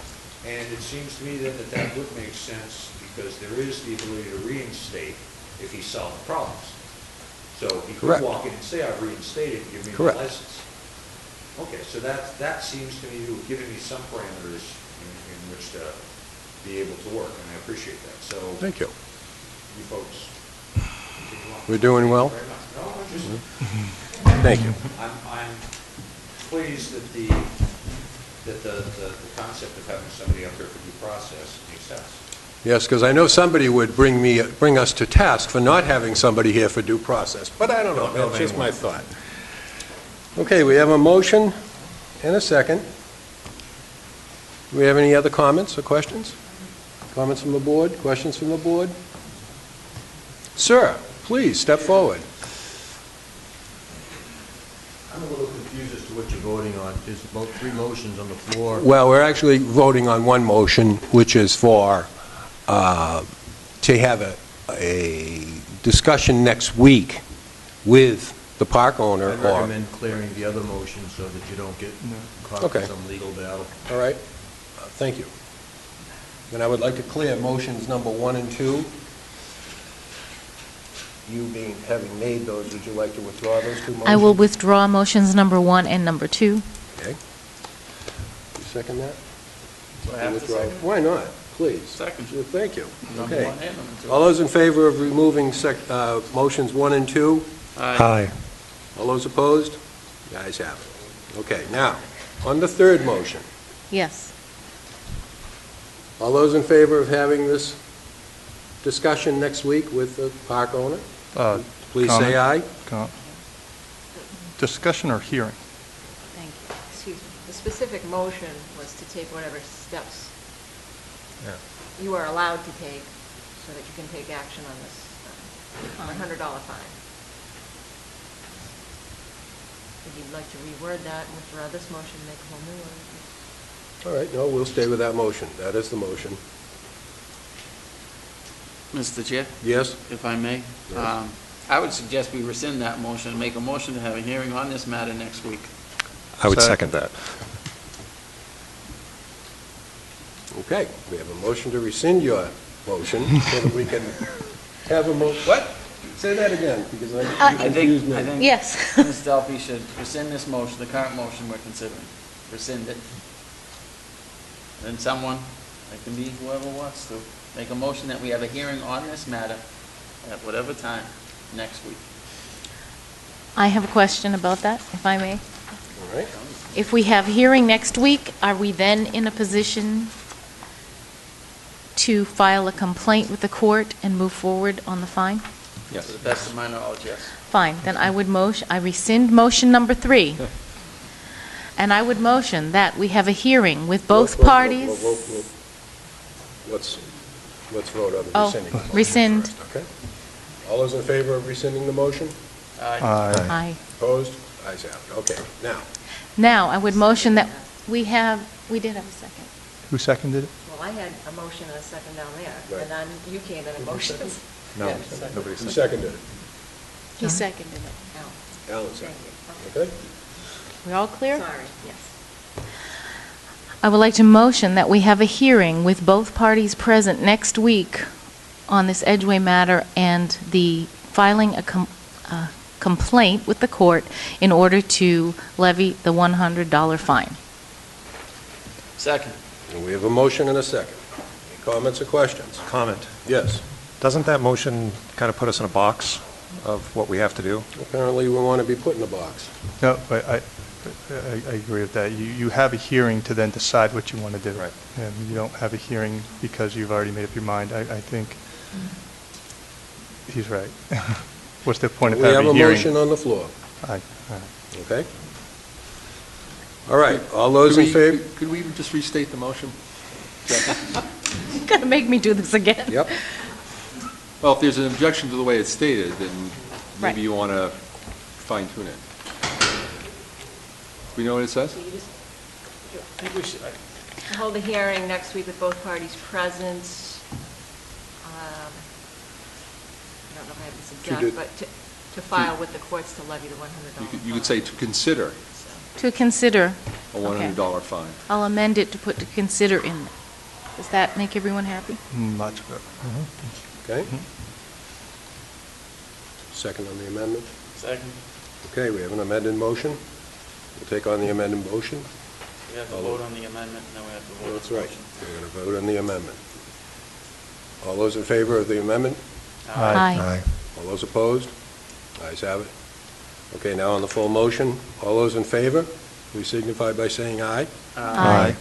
And it seems to me then that would make sense because there is the ability to reinstate if he solved the problems. So he could Correct. walk in and say, I've reinstated, give me my Correct. license. Okay, so that seems to me to have given me some parameters in which to be able to work, and I appreciate that. So. Thank you. You folks. continue on. We're doing well? Thank you very much. No, I'm just. Thank you. I'm pleased that the concept of having somebody up here for due process makes sense. Yes, because I know somebody would bring us to task for not having somebody here for due process, but I don't know, that's just my thought. Okay, we have a motion and a second. Do we have any other comments or questions? Comments from the board, questions from the board? Sir, please, step forward. I'm a little confused as to what you're voting on. There's about 3 motions on the floor. Well, we're actually voting on one motion, which is for, to have a discussion next week with the park owner. I recommend clearing the other motion so that you don't get caught Okay. in some legal battle. All right, thank you. Then I would like to clear motions number 1 and 2. You having made those, would you like to withdraw those 2 motions? I will withdraw motions number 1 and number 2. Okay. You second that? Do I have to Withdraw. second? Why not? Please. Second. Well, thank you. Number Okay. 1 and number 2. All those in favor of removing motions 1 and 2? Aye. All those opposed? The ayes have it. Okay, now, on the third motion, Yes. all those in favor of having this discussion next week with the park owner? Please say aye. Discussion or hearing? Thank you. Excuse me. The specific motion was to take whatever steps you are allowed to take so that you can take action on this $100 fine. If you'd like to reword that and withdraw this motion, make a whole new one. All right, no, we'll stay with that motion. That is the motion. Mr. Chair? Yes? If I may? Yes. I would suggest we rescind that motion and make a motion to have a hearing on this matter next week. I would second that. Okay, we have a motion to rescind your motion so that we can have a what? Say that again, because you confused me. I think Yes. Ms. Delphi should rescind this motion, the current motion we're considering. Rescind it. Then someone, it can be whoever wants to, make a motion that we have a hearing on this matter at whatever time next week. I have a question about that, if I may. All right. If we have hearing next week, are we then in a position to file a complaint with the court and move forward on the fine? Yes. To the best of my knowledge, yes. Fine, then I rescind motion number 3. And I would motion that we have a hearing with both parties. Let's vote on the Oh, rescinding the motion rescind. first, okay? All those in favor of rescinding the motion? Aye. Opposed? Ayes have it. Okay, now, Now, I would motion that we did have a second. Who seconded it? Well, I had a motion and a second down there, Right. and then you came in and motioned. No, Yeah. nobody seconded it. He seconded it. Alan seconded it, okay? We all clear? Sorry, yes. I would like to motion that we have a hearing with both parties present next week on this Edgeway matter and the filing a complaint with the court in order to levy the $100 fine. Second. And we have a motion and a second. Any comments or questions? Comment. Yes. Doesn't that motion kind of put us in a box of what we have to do? Apparently, we want to be put in a box. No, but I agree with that. You have a hearing to then decide what you want to do. Right. And you don't have a hearing because you've already made up your mind. I think he's right. What's the point of We have having a a hearing? motion on the floor. Aye. Okay? All right, all those in favor? Could we just restate the motion? You're going to make me do this again. Yep. Well, if there's an objection to the way it's stated, then Right. maybe you want to fine tune it. We know what it says? So you just, I think we should hold a hearing next week with both parties present. I don't know if I have this exact, but to file with the courts to levy the $100 You could say to consider To consider. a $100 fine. I'll amend it to put to consider in there. Does that make everyone happy? Much better. Okay? Second on the amendment? Second. Okay, we have an amended motion. We'll take on the amended motion. We have to vote on the amendment, and then we have to vote on the That's right. motion. We're going to vote on the amendment. All those in favor of the amendment? Aye. All those opposed? Ayes have it. Okay, now on the full motion, all those in favor, please signify by saying aye. Aye.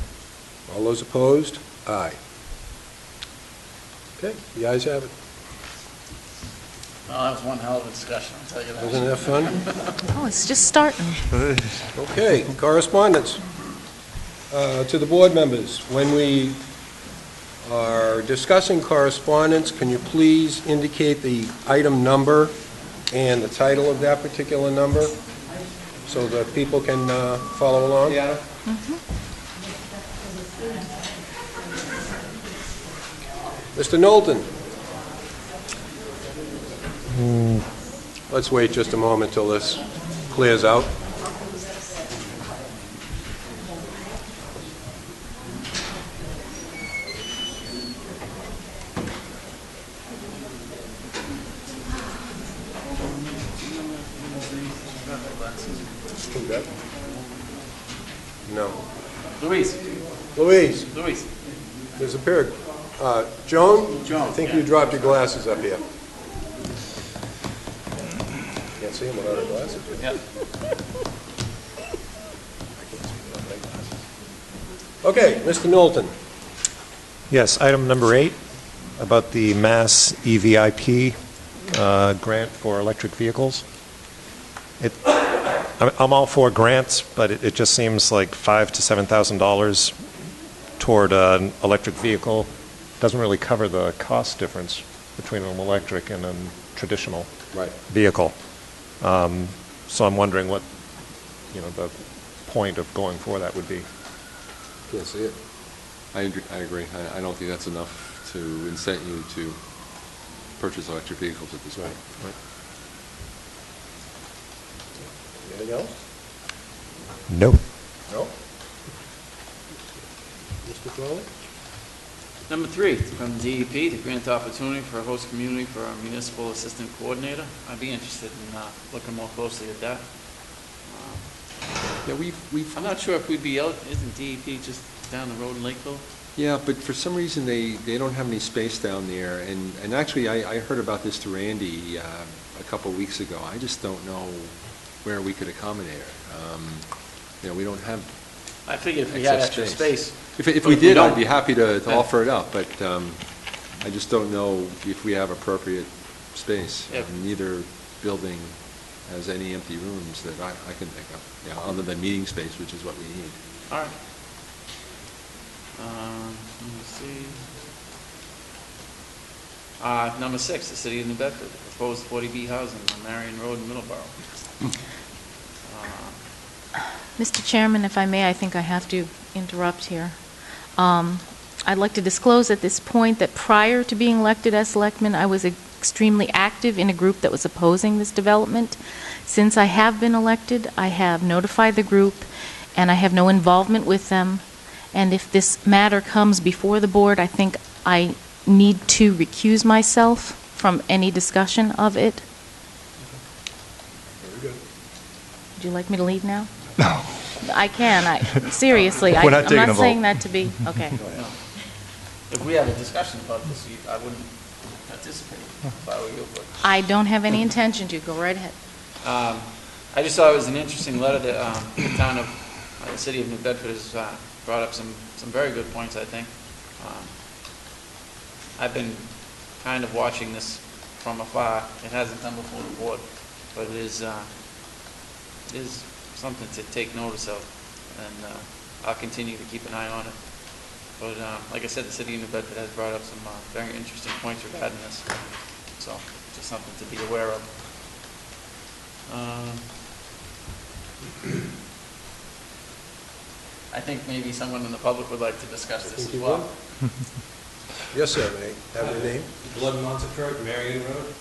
All those opposed? Aye. Okay, the ayes have it. Oh, that was one hell of a discussion, I'll tell you that. Wasn't that fun? Oh, it's just starting. Okay, correspondence. To the board members, when we are discussing correspondence, can you please indicate the item number and the title of that particular number so that people can follow along? Yeah. Mr. Knowlton? Let's wait just a moment till this clears out. Who that? No. Louise. Louise, Louise. there's a pair of, Joan? Joan, I think yeah. you dropped your glasses up here. Can't see them without her glasses. Yep. Okay, Mr. Knowlton. Yes, item number 8, about the Mass EVIP grant for electric vehicles. I'm all for grants, but it just seems like $5,000 to $7,000 toward an electric vehicle doesn't really cover the cost difference between an electric and a traditional vehicle. So I'm wondering what, the point of going for that would be. Can't see it. I agree. I don't think that's enough to incent you to purchase electric vehicles at this point. Anything else? No. No? Mr. Crowley? Number 3, from DEP, the grant opportunity for a host community for our municipal assistant coordinator. I'd be interested in looking more closely at that. Yeah, we've. I'm not sure if we'd be out, isn't DEP just down the road in Lakeville? Yeah, but for some reason, they don't have any space down there. And actually, I heard about this through Randy a couple of weeks ago. I just don't know where we could accommodate her. We don't have I figured if we had extra space. If we did, I'd be happy to offer it up, but I just don't know if we have appropriate space. Yep. Neither building has any empty rooms that I can think of, other than meeting space, which is what we need. All right. Let me see. Number 6, the City of New Bedford, the proposed 40B housing on Marion Road in Middleborough. Mr. Chairman, if I may, I think I have to interrupt here. I'd like to disclose at this point that prior to being elected as selectman, I was extremely active in a group that was opposing this development. Since I have been elected, I have notified the group, and I have no involvement with them. And if this matter comes before the board, I think I need to recuse myself from any discussion of it. Very good. Would you like me to leave now? No. I can, seriously. We're not taking I'm a not saying vote. that to be, okay. No. If we have a discussion about this, I wouldn't participate if I were you, but. I don't have any intention to. Go right ahead. I just thought it was an interesting letter that the town of, the city of New Bedford has brought up some very good points, I think. I've been kind of watching this from afar. It hasn't come before the board, but it is something to take notice of, and I'll continue to keep an eye on it. But like I said, the city of New Bedford has brought up some very interesting points regarding this, so just something to be aware of. I think maybe someone in the public would like to discuss this as well. Yes, sir, may I have your name? Blood Montefort, Marion Road.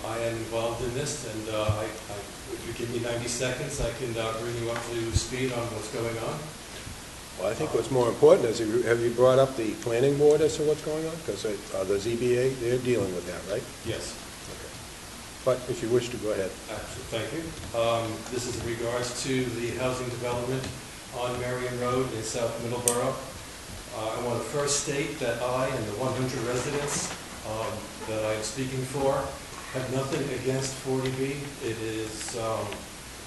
I am involved in this, and if you give me 90 seconds, I can bring you up to speed on what's going on. Well, I think what's more important is, have you brought up the planning board as to what's going on? Because the ZBA, they're dealing with that, right? Yes. Okay. But if you wish to, go ahead. Absolutely. Thank you. This is in regards to the housing development on Marion Road in South Middleborough. I want to first state that I and the 100 residents that I am speaking for have nothing against 40B. It is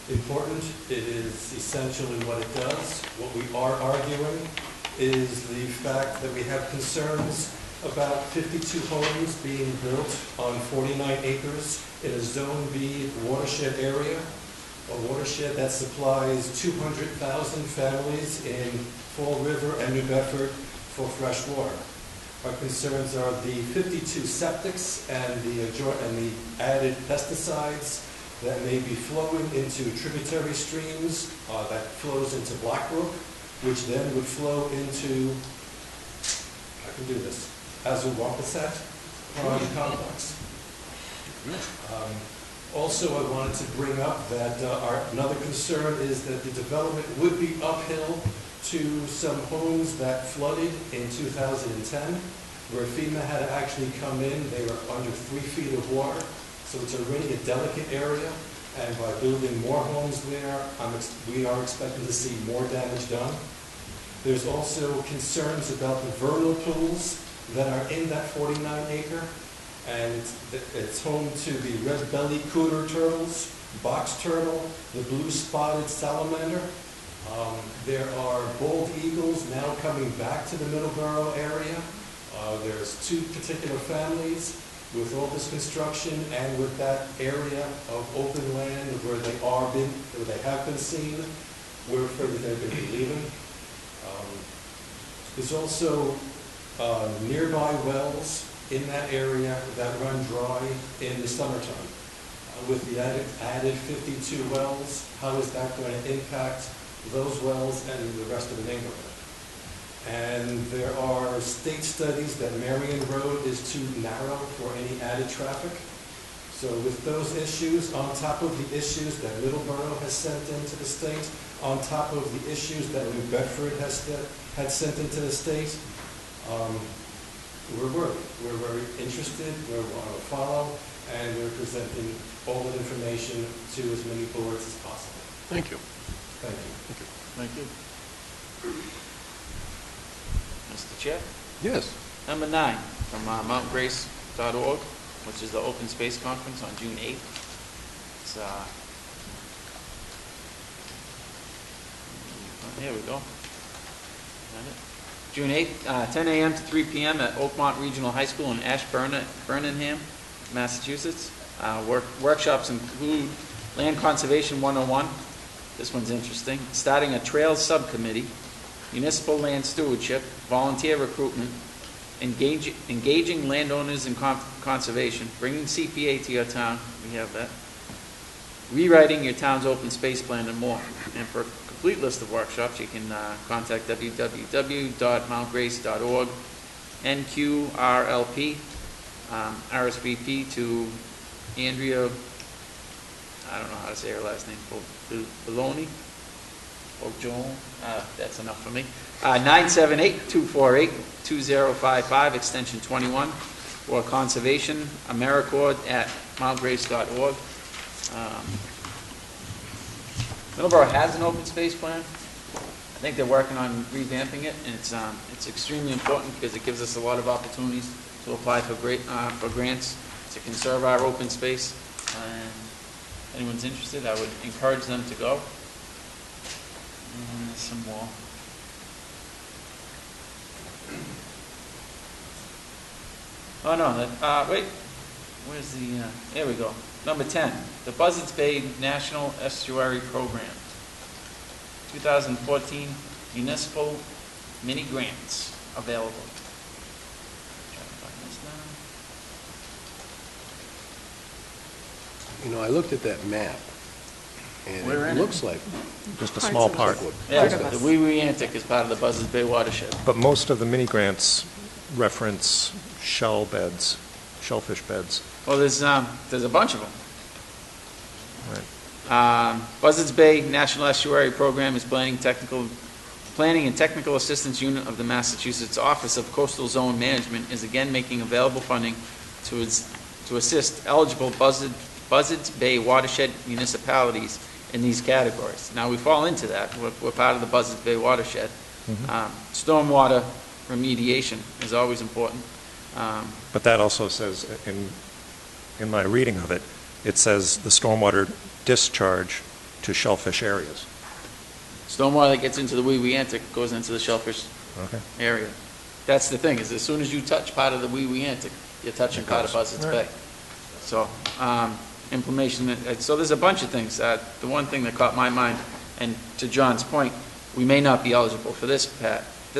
important. It is essentially what it does. What we are arguing is the fact that we have concerns about 52 homes being built on 49 acres in a Zone B watershed area, a watershed that supplies 200,000 families in Fall River and New Bedford for fresh water. Our concerns are the 52 septics and the added pesticides that may be flowing into tributary streams that flows into Blackbrook, which then would flow into, I can do this, Azuwampasat complex. Also, I wanted to bring up that another concern is that the development would be uphill to some homes that flooded in 2010, where FEMA had to actually come in. They were under 3 feet of water, so it's already a delicate area, and by building more homes there, we are expecting to see more damage done. There's also concerns about the vernal pools that are in that 49 acre, and it's home to the red-bellied cooter turtles, box turtle, the blue-spotted salamander. There are bald eagles now coming back to the Middleborough area. There's 2 particular families with all this construction and with that area of open land where they have been seen. We're afraid that they're going to be leaving. There's also nearby wells in that area that run dry in the summertime. With the added 52 wells, how is that going to impact those wells and the rest of the neighborhood? And there are state studies that Marion Road is too narrow for any added traffic. So with those issues, on top of the issues that Middleborough has sent into the state, on top of the issues that New Bedford had sent into the state, we're worried. We're very interested, we want to follow, and we're presenting all that information to as many boards as possible. Thank you. Thank you. Thank you. Mr. Chair? Yes. Number 9, from mountgrace.org, which is the Open Space Conference on June 8th. It's, here we go. June 8th, 10 a.m. to 3 p.m. at Oakmont Regional High School in Ashburnham, Massachusetts. Workshops include Land Conservation 101. This one's interesting. Starting a Trails Subcommittee, Municipal Land Stewardship, Volunteer Recruitment, Engaging Landowners in Conservation, Bringing CPA to your town, we have that, Rewriting your town's open space plan, and more. And for a complete list of workshops, you can contact www.mountgrace.org, NQRLP, RSVP to Andrea, I don't know how to say her last name, Bologna, Oh, Joel, that's enough for me. 978-248-2055, extension 21, or conservation, AmeriCorps at mountgrace.org. Middleborough has an open space plan. I think they're working on revamping it, and it's extremely important because it gives us a lot of opportunities to apply for grants to conserve our open space. And if anyone's interested, I would encourage them to go. And there's some more. Oh no, wait. Where's the? There we go. Number 10, the Buzzards Bay National Estuary Program. 2014 municipal mini grants available. Try to find this now. You know, I looked at that map, and We're it in it. looks like... Just a small part. Yeah, the Wee Wee Antic is part of the Buzzards Bay watershed. But most of the mini grants reference shell beds, shellfish beds. Well, there's a bunch of them. Right. Buzzards Bay National Estuary Program is planning and technical assistance unit of the Massachusetts Office of Coastal Zone Management is again making available funding to assist eligible Buzzards Bay watershed municipalities in these categories. Now, we fall into that. We're part of the Buzzards Bay watershed. Stormwater remediation is always important. But that also says, in my reading of it, it says the stormwater discharge to shellfish areas. Stormwater that gets into the Wee Wee Antic goes into the shellfish area. That's the thing, is as soon as you touch part of the Wee Wee Antic, you're touching part of Buzzards Bay. So, implementation, so there's a bunch of things. The one thing that caught my mind, and to John's point, we may not be eligible for this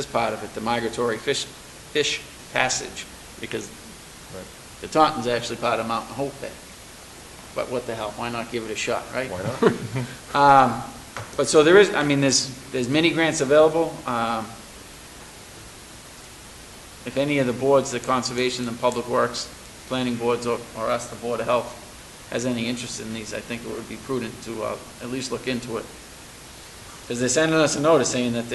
part of it, the migratory fish passage, because the Taunton's actually part of Mountain Hope Bay. But what the hell, why not give it a shot, right? Why not? But so there is, I mean, there's mini grants available. If any of the boards, the Conservation and Public Works, Planning Boards, or us, the Board of Health, has any interest in these, I think it would be prudent to at least look into it. Because they're sending us a notice saying that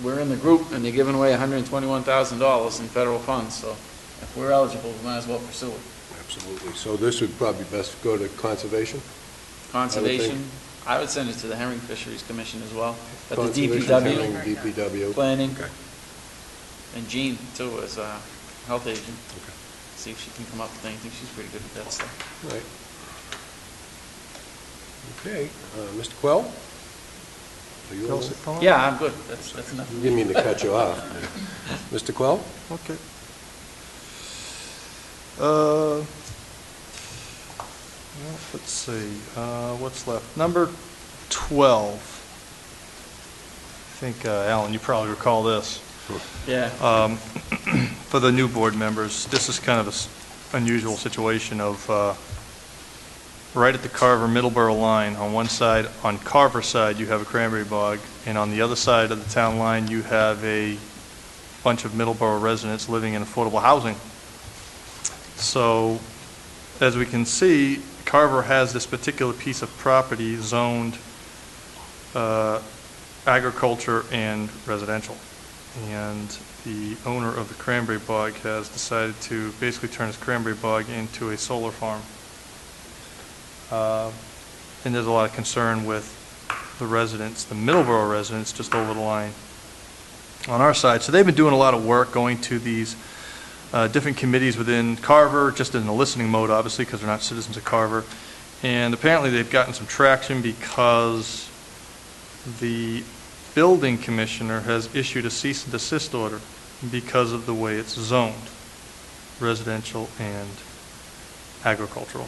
we're in the group and they're giving away $121,000 in federal funds. So if we're eligible, we might as well pursue it. Absolutely. So this would probably best go to Conservation? Conservation, I would send it to the Herring Fisheries Commission as well. But the Conservation, DPW, Herring, DPW. Planning, Okay. and Jean, too, as a health agent. Okay. See if she can come up with anything. She's pretty good at that stuff. Right. Okay. Mr. Quell? Are you all set? Yeah, I'm good. That's enough. Didn't mean to cut you off. Mr. Quell? Okay. Well, let's see, what's left? Number 12. I think, Alan, you probably recall this. Yeah. For the new board members, this is kind of an unusual situation of right at the Carver-Middleborough line. On one side, on Carver side, you have a cranberry bog, and on the other side of the town line, you have a bunch of Middleborough residents living in affordable housing. So, as we can see, Carver has this particular piece of property zoned agriculture and residential. And the owner of the cranberry bog has decided to basically turn his cranberry bog into a solar farm. And there's a lot of concern with the residents, the Middleborough residents, just over the line on our side. So they've been doing a lot of work going to these different committees within Carver, just in a listening mode, obviously, because they're not citizens of Carver. And apparently they've gotten some traction because the building commissioner has issued a cease and desist order because of the way it's zoned, residential and agricultural.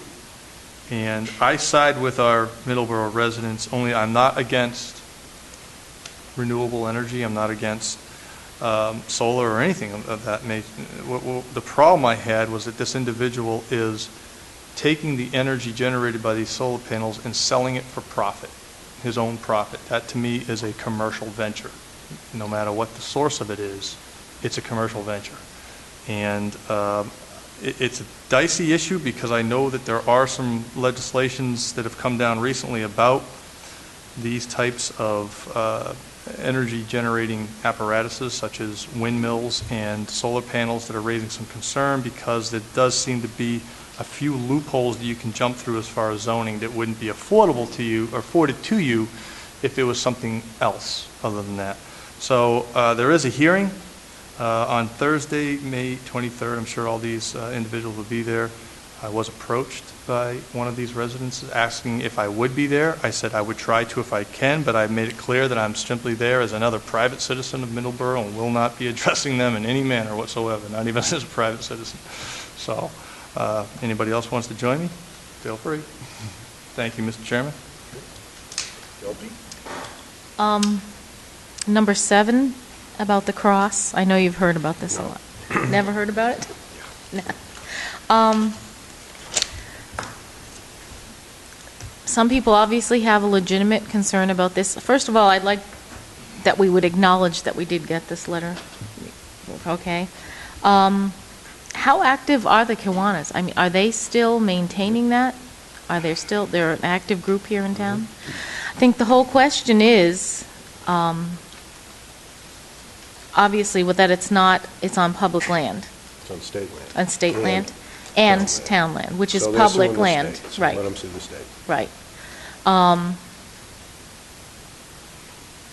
And I side with our Middleborough residents, only I'm not against renewable energy. I'm not against solar or anything of that nature. The problem I had was that this individual is taking the energy generated by these solar panels and selling it for profit, his own profit. That to me is a commercial venture. No matter what the source of it is, it's a commercial venture. And it's a dicey issue because I know that there are some legislations that have come down recently about these types of energy-generating apparatuses, such as windmills and solar panels, that are raising some concern, because there does seem to be a few loopholes that you can jump through as far as zoning that wouldn't be affordable to you, or afforded to you, if it was something else other than that. So there is a hearing on Thursday, May 23rd. I'm sure all these individuals will be there. I was approached by one of these residents asking if I would be there. I said I would try to if I can, but I've made it clear that I'm simply there as another private citizen of Middleborough and will not be addressing them in any manner whatsoever, not even as a private citizen. So anybody else wants to join me, feel free. Thank you, Mr. Chairman. Number 7, about the cross. I know you've heard about this a lot. Never heard about it? No. Some people obviously have a legitimate concern about this. First of all, I'd like that we would acknowledge that we did get this letter. Okay. How active are the Kiwanis? I mean, are they still maintaining that? Are they still, they're an active group here in town? I think the whole question is, obviously, with that it's on public land. It's on state land. On state land and town land, which is public land. Right. Let them sue the state. Right.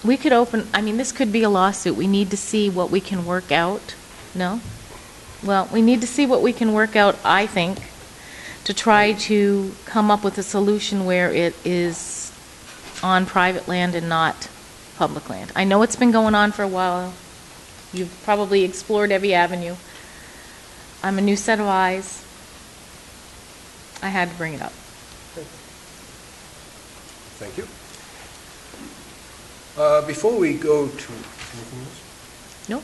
We could open, I mean, this could be a lawsuit. We need to see what we can work out. No? Well, we need to see what we can work out, I think, to try to come up with a solution where it is on private land and not public land. I know it's been going on for a while. You've probably explored every avenue. I'm a new set of eyes. I had to bring it up. Thank you. Before we go to, anything else? No.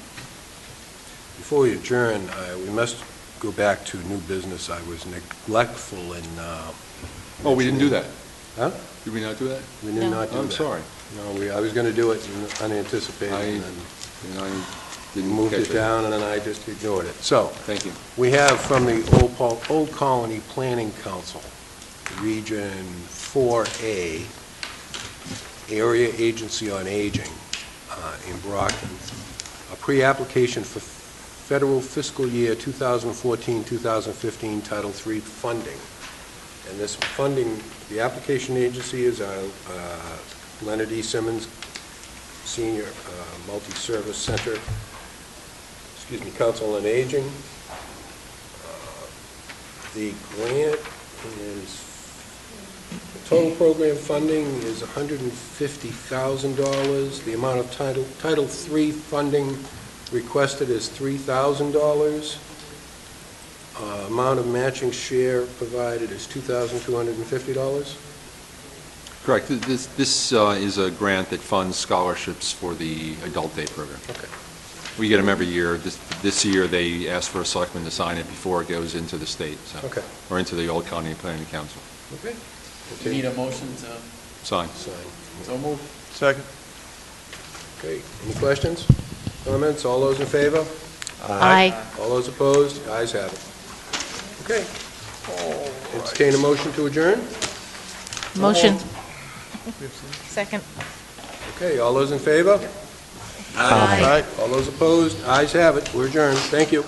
Before we adjourn, we must go back to new business. I was neglectful in... Oh, we didn't do that? Huh? Did we not do that? We did not do that. I'm sorry. No, I was going to do it unanticipated, and I didn't moved catch it down, and then I just ignored it. So, thank you. We have from the Old Colony Planning Council, Region 4A, Area Agency on Aging in Brockton, a pre-application for federal fiscal year 2014-2015 Title III funding. And this funding, the application agency is Leonard E. Simmons Senior Multi-Service Center, Council on Aging. The grant is, the total program funding is $150,000. The amount of Title III funding requested is $3,000. Amount of matching share provided is $2,250. Correct. This is a grant that funds scholarships for the adult day program. Okay. We get them every year. This year they asked for a selectman to sign it before it goes into the state, so, okay, or into the Old County Planning Council. Okay. You need a motion to sign. So move. Second. Okay. Any questions, comments? All those in favor? Aye. All those opposed? Ayes have it. Okay. Entertain a motion to adjourn? Motion. Second. Okay, all those in favor? Aye. All those opposed? Ayes have it. We're adjourned. Thank you.